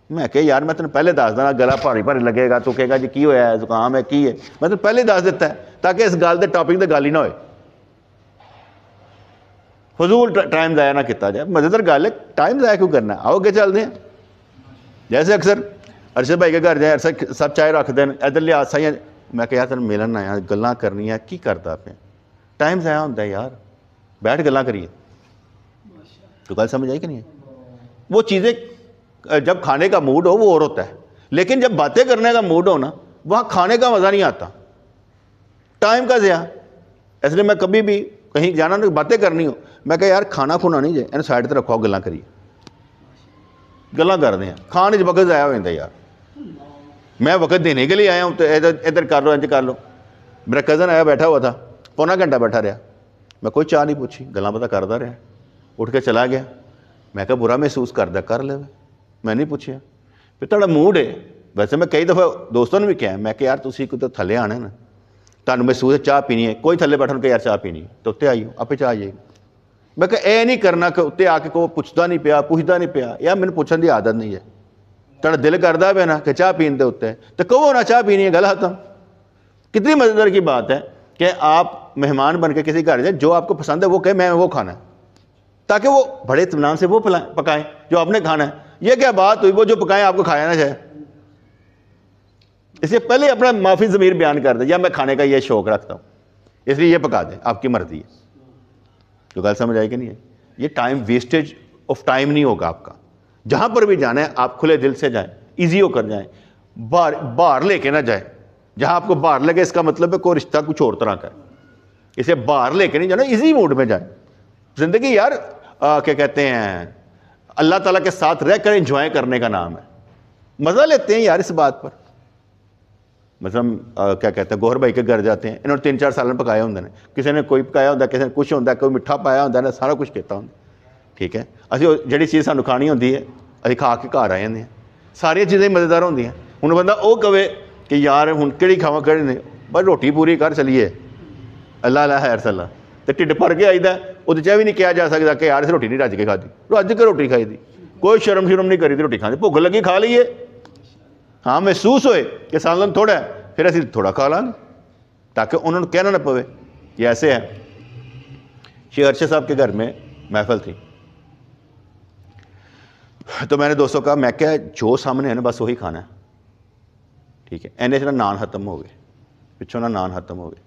میں کہ یار میں تینوں پہلے دس دینا گلا بھاری بھاری لگے گا تو کہے گا جی کی ہوا ہے زکام ہے کی ہے. میں تینوں پہلے دس دیتا ہے تاکہ اس گل کے ٹاپک تے گل ہی نہ ہوئے. فضول ٹائم ضائع نہ کیتا جائے. مزیدار گل ہے ٹائم ضائع کیوں کرنا ہے. آؤ کے چلتے ہیں. جیسے اکثر ارشد بھائی کے گھر جائیں ارشد سب چائے رکھ دیں ادھر لیا سائیں. میں کہ یار تین ملن آیا گلاں کرنی ہے کی کرتا پہ ٹائم ضائع ہوتا ہے یار بیٹھ گلاں کریے. تو گل سمجھ آئی کہ نہیں ہے. وہ چیزیں جب کھانے کا موڈ ہو وہ اور ہوتا ہے لیکن جب باتیں کرنے کا موڈ ہو نا وہاں کھانے کا مزہ نہیں آتا. ٹائم کا ضیاع. اس لیے میں کبھی بھی کہیں جانا نہیں باتیں کرنی ہو میں کہ یار کھانا کھونا نہیں جائے سائڈ تے رکھو گلاں کریے گلاں کرتے ہیں. کھانے وقت ضائع ہو جاتا ہے یار. میں وقت دینے کے لیے آیا ہوں تو ادھر کر لو انج کر لو. میرا کزن آیا بیٹھا ہوا تھا پونا گھنٹہ بیٹھا رہا. میں کوئی چاہ نہیں پوچھی گلاں پتہ کرتا رہا. اٹھ کے چلا گیا. میں کہا برا محسوس کردا کر لے. میں نہیں پوچھیا. پھر تھوڑا موڈ ہے ویسے میں کئی دفعہ دوستوں نے بھی کہا میں کہ یار تسی کوئی تو تھلے آنا نا تمہیں محسوس ہے چاہ پینی ہے کوئی تھلے بیٹھا کہ یار چاہ پینی ہے تو اتنے آئیو آپ چاہ آئیے. میں کہ اے نہیں کرنا کہ اتنے آ کے کوئی پوچھتا نہیں پیا پوچھتا نہیں پیا یار مجھے پوچھنے کی عادت نہیں ہے. تھوڑا دل کرتا پہ نا کہ چاہ پین دے اتنے تو کہو نا چاہ پینی ہے گل ختم. کتنی مزیدار کی بات ہے کہ آپ مہمان بن کے کسی گھر جائیں جو آپ کو پسند ہے وہ کہے میں وہ کھانا ہے تاکہ وہ بڑے اطمینان سے وہ پکائیں جو آپ نے کھانا ہے. یہ کیا بات ہوئی وہ جو پکائیں آپ کو کھایا نہ جائے. اس لیے پہلے اپنا معافی ضمیر بیان کر دیں یا میں کھانے کا یہ شوق رکھتا ہوں اس لیے یہ پکا دیں آپ کی مرضی ہے. تو گل سمجھ آئی کہ نہیں ہے. یہ ٹائم ویسٹیج آف ٹائم نہیں ہوگا آپ کا. جہاں پر بھی جانا ہے آپ کھلے دل سے جائیں ایزی ہو کر جائیں باہر لے کے نہ جائیں. جہاں آپ کو باہر لگے اس کا مطلب ہے کوئی رشتہ کچھ اور طرح کا ہے. اسے باہر لے کے نہیں جانا ایزی موڈ میں جائیں. زندگی یار کیا کہتے ہیں اللہ تعالیٰ کے ساتھ رہ کر انجوائے کرنے کا نام ہے. مزہ لیتے ہیں یار اس بات پر. مثلا کیا کہتے ہیں گوہر بھائی کے گھر جاتے ہیں انہوں نے 3-4 سال پکایا ہوں کسی نے کوئی پکایا ہوتا کسی نے کچھ ہوتا کوئی میٹھا پایا ہوتا سارا کچھ کہتا ہوں. ٹھیک ہے اسی جڑی چیز سانو کھانی ہوتی ہے ابھی کھا کے گھر آ جاتے ہیں. ساری چیزیں مزیدار ہوتی ہیں. ہوں بندہ وہ کہے کہ یار ہوں کہڑی کھاوا کہڑی نہیں بس روٹی پوری کر چلیے اللہ اللہ خیر صلاح تو ٹھڈ بھر کے آئی وہ چاہ بھی نہیں کہا جا سکتا کہ یار اس روٹی نہیں رج کے کھادی. رج کے روٹی کھائی دی کوئی شرم نہیں کری تھی روٹی کھانی بھوک لگی کھا لیے. ہاں محسوس ہوئے کہ سالن تھوڑا ہے پھر اسی تھوڑا کھا لیں تاکہ انہوں نے کہنا نہ پوے یہ ایسے ہے. شیخ ارشد صاحب کے گھر میں محفل تھی تو میں نے دوستوں کہا میں کیا جو سامنے ہے نا بس وہی کھانا ہے. ٹھیک ہے اینے سے نان ختم ہو گئے پچھوں نان ختم ہو گئے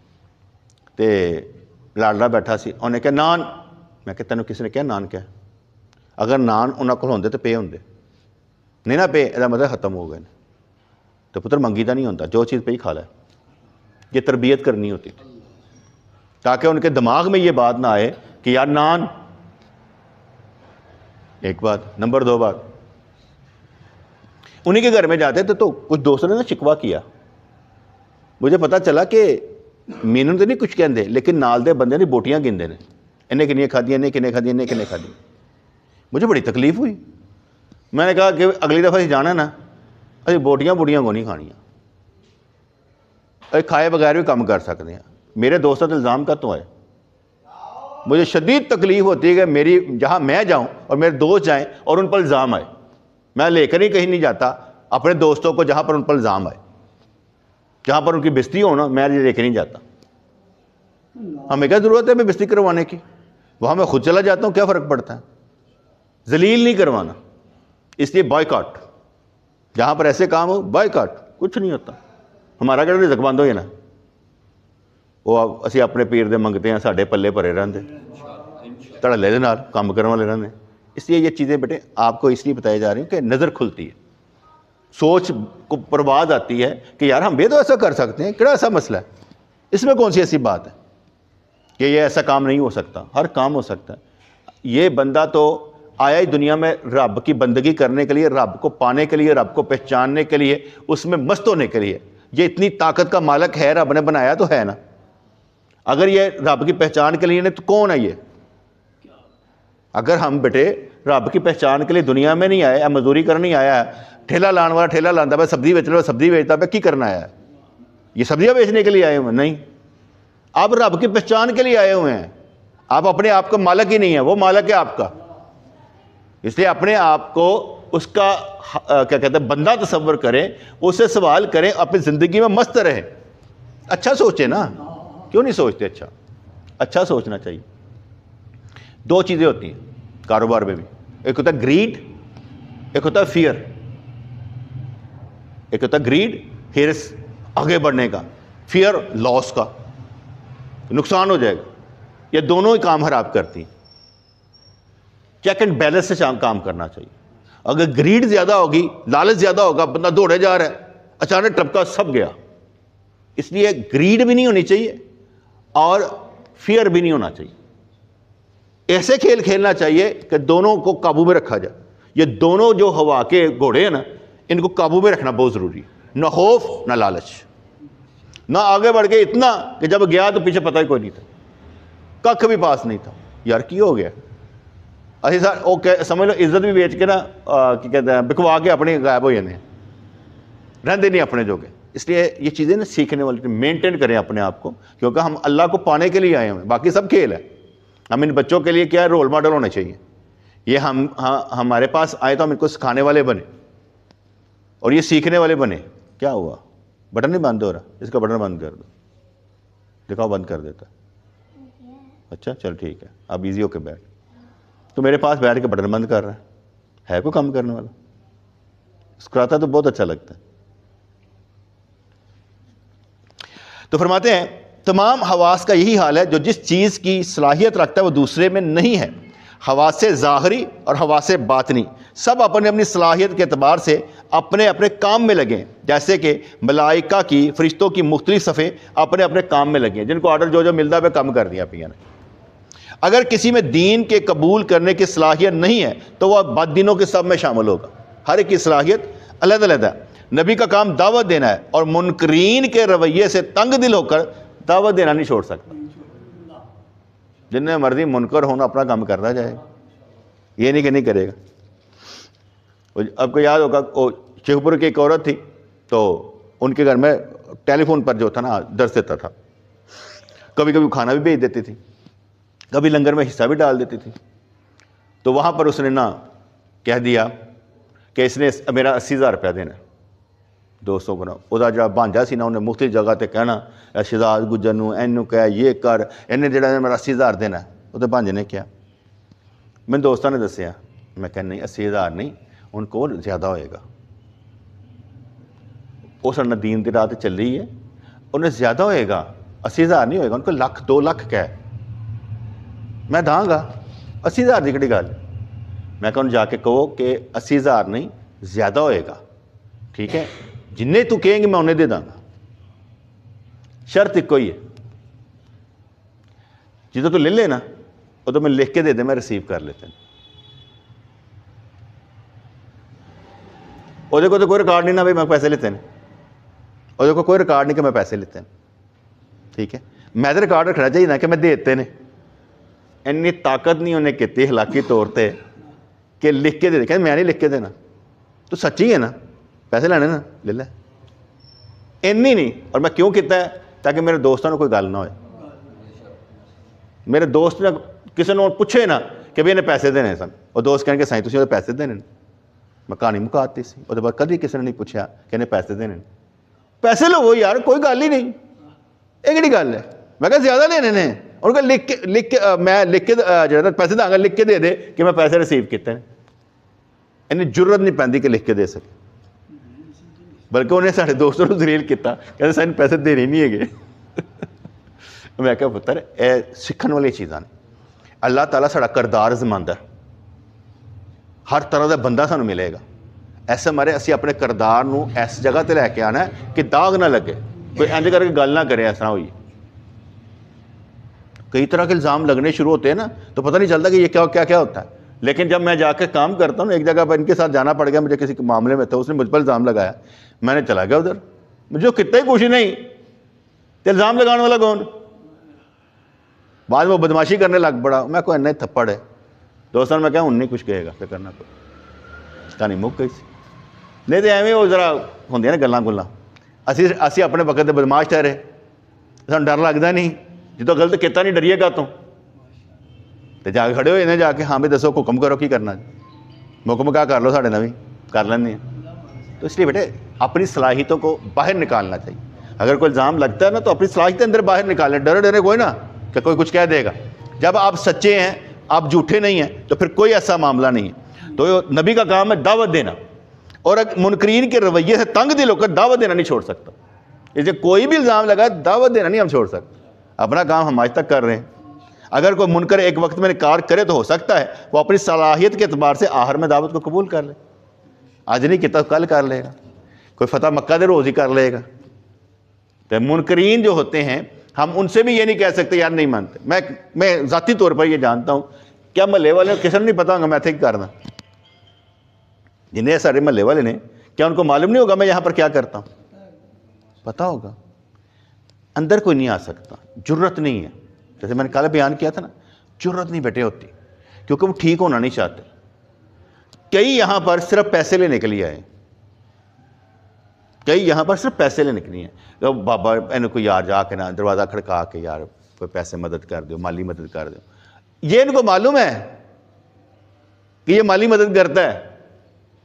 تو لاڈلا بیٹھا سی انہیں کہا نان. میں کہ تینوں کسی نے کہا نان کیا اگر نان انہوں کو ہوندے تو پے ہوندے نہیں نہ پے یہ مطلب ختم ہو گئے تو پتر منگی دا نہیں ہوتا جو چیز پہ ہی کھا لے. یہ تربیت کرنی ہوتی تھی تاکہ ان کے دماغ میں یہ بات نہ آئے کہ یار نان. ایک بات. نمبر 2 بات انہیں کے گھر میں جاتے تھے تو کچھ دوستوں نے نا شکوا کیا. مجھے پتا چلا کہ مینوں تو نہیں کچھ کہندے لیکن نال دے بندے نے بوٹیاں گندے نے انہیں کنیاں کھادیاں انہیں کنیں کھادیاں انہیں کنیں کھادی. مجھے بڑی تکلیف ہوئی. میں نے کہا کہ اگلی دفعہ جانا نا ابھی بوٹیاں کو نہیں کھانیاں ابھی کھائے بغیر بھی کام کر سکتے ہیں. میرے دوستوں سے الزام کا تو ہے. مجھے شدید تکلیف ہوتی ہے کہ میری جہاں میں جاؤں اور میرے دوست جائیں اور ان پر الزام آئے. میں لے کر ہی کہیں نہیں جاتا اپنے دوستوں کو جہاں پر ان پر الزام آئے جہاں پر ان کی بستی ہو نا میں لے کے نہیں جاتا. ہمیں کیا ضرورت ہے میں بستی کروانے کی. وہاں میں خود چلا جاتا ہوں کیا فرق پڑتا ہے. ذلیل نہیں کروانا. اس لیے بائیکاٹ جہاں پر ایسے کام ہو بائیکاٹ کچھ نہیں ہوتا. ہمارا کہڑا رزق بند ہوئے نا وہ اسی اپنے پیر دے منگتے ہیں ساڈے پلے بھرے رہتے دھڑلے دے نال کام کرنے والے رہتے. اس لیے یہ چیزیں بیٹے آپ کو اس لیے بتائی جا رہی ہیں کہ نظر کھلتی ہے سوچ کو پرواز آتی ہے کہ یار ہم بھی تو ایسا کر سکتے ہیں. کہڑا ایسا مسئلہ ہے اس میں کون سی ایسی بات ہے کہ یہ ایسا کام نہیں ہو سکتا. ہر کام ہو سکتا ہے. یہ بندہ تو آیا ہی دنیا میں رب کی بندگی کرنے کے لیے رب کو پانے کے لیے رب کو پہچاننے کے لیے اس میں مست ہونے کے لیے. یہ اتنی طاقت کا مالک ہے رب نے بنایا تو ہے نا. اگر یہ رب کی پہچان کے لیے نہیں تو کون ہے یہ. اگر ہم بیٹے رب کی پہچان کے لیے دنیا میں نہیں آیا, مزدوری کرنے نہیں آیا ہے. ٹھیلا لان والا ٹھیلا لاندہ پہ سبزی بیچ رہا, سبزی بیچتا پہ کی کرنا آیا ہے؟ یہ سبزیاں بیچنے کے لیے آئے ہوئے ہیں؟ نہیں, آپ رب کی پہچان کے لیے آئے ہوئے ہیں. آپ اپنے آپ کا مالک ہی نہیں ہے, وہ مالک ہے آپ کا. اس لیے اپنے آپ کو اس کا کیا کہتے ہیں بندہ تصور کریں, اس سے سوال کریں, اپنی زندگی میں مست رہیں. اچھا سوچیں نا, کیوں نہیں سوچتے؟ اچھا سوچنا چاہیے. دو چیزیں ہوتی ہیں کاروبار میں بھی, ایک ہوتا ہے گریڈ, ایک ہوتا ہے فیئر. ایک ہوتا ہے گریڈ, ہرس آگے بڑھنے کا, فیئر لاس کا, نقصان ہو جائے گا. یہ دونوں ہی کام خراب کرتی ہیں. چیک اینڈ بیلنس سے کام کرنا چاہیے. اگر گریڈ زیادہ ہوگی, لالچ زیادہ ہوگا, بندہ دوڑے جا رہا ہے, اچانک ٹپکا سب گیا. اس لیے گریڈ بھی نہیں ہونی چاہیے اور فیئر بھی نہیں ہونا چاہیے. ایسے کھیل کھیلنا چاہیے کہ دونوں کو قابو میں رکھا جائے. یہ دونوں جو ہوا کے گھوڑے ہیں نا, ان کو قابو میں رکھنا بہت ضروری ہے. نہ خوف نہ لالچ, نہ آگے بڑھ کے اتنا کہ جب گیا تو پیچھے پتہ ہی کوئی نہیں تھا, کھ بھی پاس نہیں تھا. یار کی ہو گیا اچھی سر اوکے سمجھ لو عزت بھی بیچ کے نا کیا کہتے ہیں بکوا کے اپنے غائب ہو جانے, رہتے نہیں اپنے جو کہ. اس لیے یہ چیزیں نا سیکھنے والی, مینٹین کریں اپنے آپ کو, کیونکہ ہم اللہ کو پانے کے لیے آئے ہوئے ہیں, باقی سب کھیل ہے. ہم ان بچوں کے لیے کیا ہے, رول ماڈل ہونے چاہیے. یہ ہمارے پاس آئے تو ہم ان کو سکھانے والے بنے اور یہ سیکھنے والے بنے. کیا ہوا, بٹن نہیں بند ہو رہا, اس کا بٹن بند کر دو, دکھاؤ بند کر دیتا. اچھا چل ٹھیک ہے, اب ایزی ہو کے بیٹھ. تو میرے پاس بیٹھ کے بٹن بند کر رہا ہے کوئی کام کرنے والا؟ مسکراتا تو بہت اچھا لگتا ہے. تو فرماتے ہیں تمام حواس کا یہی حال ہے, جو جس چیز کی صلاحیت رکھتا ہے وہ دوسرے میں نہیں ہے. حواس ظاہری اور حواس باطنی سب اپنے اپنی صلاحیت کے اعتبار سے اپنے اپنے کام میں لگیں, جیسے کہ ملائکہ کی, فرشتوں کی مختلف صفیں اپنے اپنے کام میں لگیں, جن کو آرڈر جو ملتا ہے کام کر دیا پیا نے. اگر کسی میں دین کے قبول کرنے کی صلاحیت نہیں ہے تو وہ بد دینوں کے سب میں شامل ہوگا. ہر ایک کی صلاحیت علیحدہ علیحدہ ہے. نبی کا کام دعوت دینا ہے, اور منکرین کے رویے سے تنگ دل ہو کر دعوت دینا نہیں چھوڑ سکتا. جن میں مرضی منکر ہونا اپنا کام کرتا جائے, یہ نہیں کہ نہیں کرے گا. آپ کو یاد ہوگا شیخ پور کی ایک عورت تھی, تو ان کے گھر میں ٹیلی فون پر جو تھا نا درس دیتا تھا. کبھی کبھی کھانا بھی بھیج دیتی تھی, کبھی لنگر میں حصہ بھی ڈال دیتی تھی. تو وہاں پر اس نے نا کہہ دیا کہ اس نے میرا 80,000 روپیہ دینا. دوستوں کو نا وہ جا بانجا سی نا, انہیں مختلف جگہ تے کہنا شہزاد گجر نو اینو کہہ یہ کر, انہیں جڑا میرا 80,000 دینا ہے. وہ بانجے نے کیا, میں دوستوں نے دسیا, میں کہ نہیں 80,000 نہیں, ان کو زیادہ ہوئے گا. اس نے دین دی رات چل رہی ہے, انہیں زیادہ ہوئے گا, 80,000 نہیں ہوئے گا, ان کو 1,00,000 2 لاکھ کہہ, میں داں گا. 80,000 کی کڑی گل, میں کہوں جا کے کہو کہ 80,000 نہیں زیادہ ہوئے گا, ٹھیک ہے, جنہیں تو کہیں گے میں انہیں دے داں گا. شرط ایک کوئی ہے, جدو تو لے لینا وہ تو میں لکھ کے دے دیں, میں ریسیو کر لیتے ہیں. وہ دیکھو تو کوئی ریکارڈ نہیں نا بھائی میں پیسے لیتے ہیں, اور دیکھو کوئی ریکارڈ نہیں کہ میں پیسے لیتے ہیں, ٹھیک ہے. میں تو ریکارڈ رکھنا چاہیے نا کہ میں دیتے ہیں. اینی طاقت نہیں انہیں کہتی ہلاکی طور پہ کہ لکھ کے دے دے, کہ میں نہیں لکھ کے دینا, تو سچی ہے نا, پیسے لینے نا لے لے, اینی نہیں. اور میں کیوں کہتا ہے تاکہ میرے دوستوں نے کوئی گل نہ ہوئے. میرے دوست نے کسی نے پوچھے نا کہ بھائی انہیں پیسے دینے سن, اور دوست کہیں کہ سائیں تسی پیسے دینے, میں کہانی مکاتی سی. وہ بعد کدی کسی نے نہیں پوچھا کہ انہیں پیسے دینے, پیسے لو یار, کوئی گل ہی نہیں, یہ کہڑی گل ہے. میں کہا زیادہ لینے نے, ان کو لکھ کے میں لکھ کے جو پیسے داں گا لکھ کے دے دے کہ میں پیسے ریسیو کیتے ہیں. انہیں جرت نہیں پہنتی کہ لکھ کے دے سکے, بلکہ انہیں سارے دوستوں کو ذلیل کیتا کہ سائن پیسے دینے نہیں ہے گے. میں کہا پتر اے سکھن والی چیزاں نے. اللہ تعالیٰ ساڑا کردار زماندا ہے, ہر طرح کا بندہ سانو ملے گا. ایسے مارے اسی اپنے کردار نو اس جگہ تے لے کے آنا ہے کہ داغ نہ لگے, کوئی انج کر کے گل نہ کرے ایسا ہوئی. کئی طرح کے الزام لگنے شروع ہوتے ہیں نا, تو پتہ نہیں چلتا کہ یہ کیا ہوتا ہے. لیکن جب میں جا کے کام کرتا ہوں, ایک جگہ پر ان کے ساتھ جانا پڑ گیا, مجھے کسی معاملے میں تھا, اس نے مجھ پر الزام لگایا, میں نے چلا گیا ادھر, مجھے کتنا ہی خوشی نہیں, تو الزام لگانے والا کون. بعد میں وہ بدماشی کرنے لگ پڑا, میں کوئی نہیں تھپڑ ہے, دوستوں میں کہا نہیں کچھ کہے گا پھر کرنا کوئی کہانی مک گئی سی نہیں تو ایویں وہ ذرا ہوندیاں نا گلاں گلاں اسی اپنے وقت دے بدماش ٹھہرے سانوں ڈر لگتا نہیں جدوں غلط کیتا نہیں ڈریے گا تو جا کے کھڑے ہوئے نے جا کے ہاں بھی دسو حکم کرو کی کرنا حکم کیا کر لو ساڈے نال بھی کر لیندے ہیں تو اس لیے بیٹے اپنی صلاحیتوں کو باہر نکالنا چاہیے اگر کوئی الزام لگتا ہے نا تو اپنی صلاحیتیں اندر باہر نکالیں ڈرے کوئی نا کہ کوئی کچھ کہہ دے گا جب آپ سچے ہیں آپ جھوٹے نہیں ہیں تو پھر کوئی ایسا معاملہ نہیں ہے تو نبی کا کام ہے دعوت دینا اور منکرین کے رویے سے تنگ دل ہو کر دعوت دینا نہیں چھوڑ سکتا اس لیے کوئی بھی الزام لگا دعوت دینا نہیں ہم چھوڑ سکتے اپنا کام ہم آج تک کر رہے ہیں اگر کوئی منکر ایک وقت میں انکار کرے تو ہو سکتا ہے وہ اپنی صلاحیت کے اعتبار سے آخر میں دعوت کو قبول کر لے آج نہیں کتا کل کر لے گا کوئی فتح مکہ دے روز ہی کر لے گا تو منکرین جو ہوتے ہیں ہم ان سے بھی یہ نہیں کہہ سکتے یار نہیں مانتے میں ذاتی طور پر یہ جانتا ہوں کیا محلے والے کسی نے نہیں پتا ہوگا میں تھے کرنا جنہیں سارے محلے والے نے کیا ان کو معلوم نہیں ہوگا میں یہاں پر کیا کرتا ہوں پتا ہوگا اندر کوئی نہیں آ سکتا جرت نہیں ہے جیسے میں نے کل بیان کیا تھا نا جرت نہیں بیٹے ہوتی کیونکہ وہ ٹھیک ہونا نہیں چاہتے کئی یہاں پر صرف پیسے لینے کے لیے آئے کئی یہاں پر صرف پیسے لینے کے لیے ہیں بابا کوئی یار جا کے نا دروازہ کھڑکا کے یار کوئی پیسے مدد کر دو مالی مدد کر دو یہ ان کو معلوم ہے کہ یہ مالی مدد کرتا ہے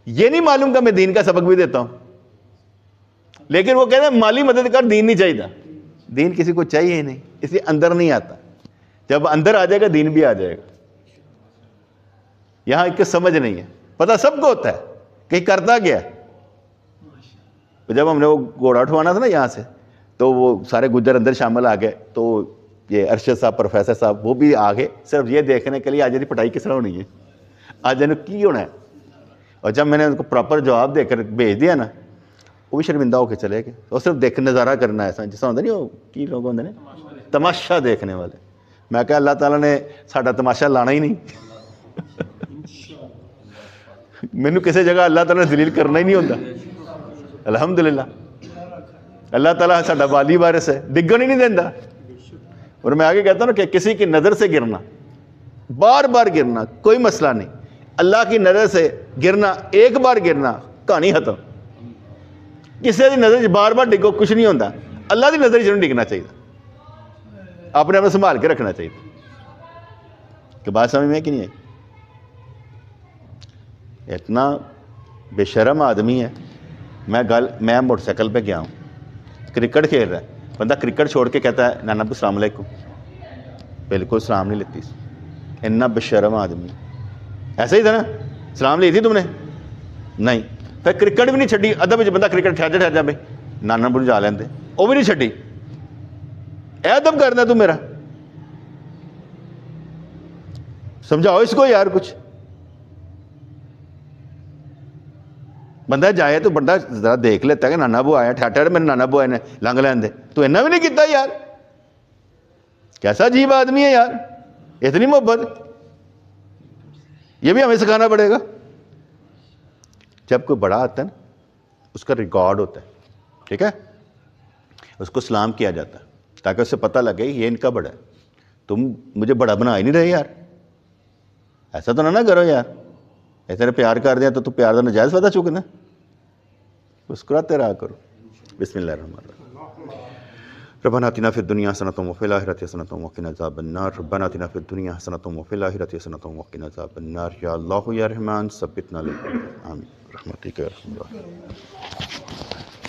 یہ نہیں معلوم کہ میں دین کا سبق بھی دیتا ہوں لیکن وہ کہتے ہیں مالی مدد کر دین نہیں چاہیے دین کسی کو چاہیے ہی نہیں اس لیے اندر نہیں آتا جب اندر آ جائے گا دین بھی آ جائے گا یہاں ایک سمجھ نہیں ہے پتہ سب کو ہوتا ہے کہ کرتا گیا جب ہم نے وہ گھوڑا اٹھوانا تھا نا یہاں سے تو وہ سارے گجر اندر شامل آ گئے تو یہ ارشد صاحب پروفیسر صاحب وہ بھی آ گئے صرف یہ دیکھنے کے لیے آج پٹائی کس طرح ہونی ہے آج کی ہونا ہے اور جب میں نے ان کو پراپر جواب دے کر بھیج دیا نا وہ بھی شرمندہ ہو کے چلے گئے اور صرف نظارہ کرنا ایسا جس طرح ہوتا نہیں وہ کی لوگ ہوتے ہیں تماشا دیکھنے والے میں کہا اللہ تعالیٰ نے ساڈا تماشا لانا ہی نہیں مینوں کسی جگہ اللہ تعالیٰ نے ذلیل کرنا ہی نہیں ہوتا الحمدللہ اللہ تعالیٰ ساڈا والی وارث ہے ڈگن ہی نہیں دینا اور میں آگے کہتا ہوں کہ کسی کی نظر سے گرنا بار بار گرنا کوئی مسئلہ نہیں اللہ کی نظر سے گرنا ایک بار گرنا کہانی ختم کسی کی نظر بار بار ڈگو کچھ نہیں ہوتا اللہ کی نظر نہیں ڈگنا چاہیے اپنے آپ کو سنبھال کے رکھنا چاہیے کہ بات سمجھ میں کہ نہیں ہے اتنا بے شرم آدمی ہے میں موٹر سائیکل پہ گیا ہوں کرکٹ کھیل رہا ہے بندہ کرکٹ چھوڑ کے کہتا ہے نانا ابو السلام علیکم بالکل سلام نہیں لیتی اتنا بے شرم آدمی ایسا ہی تھا نا سلام لی تھی تم نے نہیں پھر کرکٹ بھی نہیں چھڈی ادب بندہ کرکٹ ٹھہر جا بھائی نانا ابو جا لیندے وہ بھی نہیں چھڈی اے ادب کرنا تو میرا سمجھاؤ اس کو یار کچھ بندہ جائے تو بندہ ذرا دیکھ لیتا ہے کہ نانا ابو آیا ٹھہر میرے نانا ابو آئے نے لنگ لیندے تو اینا بھی نہیں کیتا یار کیسا عجیب آدمی ہے یار اتنی محبت یہ بھی ہمیں سکھانا پڑے گا جب کوئی بڑا آتا ہے نا اس کا ریکارڈ ہوتا ہے ٹھیک ہے اس کو سلام کیا جاتا ہے تاکہ اس سے پتہ لگے یہ ان کا بڑا ہے تم مجھے بڑا بنا ہی نہیں رہے یار ایسا تو نہ کرو یار ایسے پیار کر دیا تو پیار کا نجائز فائدہ چکنا مسکراتے رہا کرو بسم اللہ الرحمن الرحیم ربنا آتنا فی الدنیا حسنۃ وفی الآخرۃ حسنۃ وقنا عذاب النار ربنا آتنا فی الدنیا حسنۃ وفی الآخرۃ حسنۃ وقنا عذاب النار یا اللہ یا رحمان ثبتنا آمین رحمتک یا ارحم الراحمین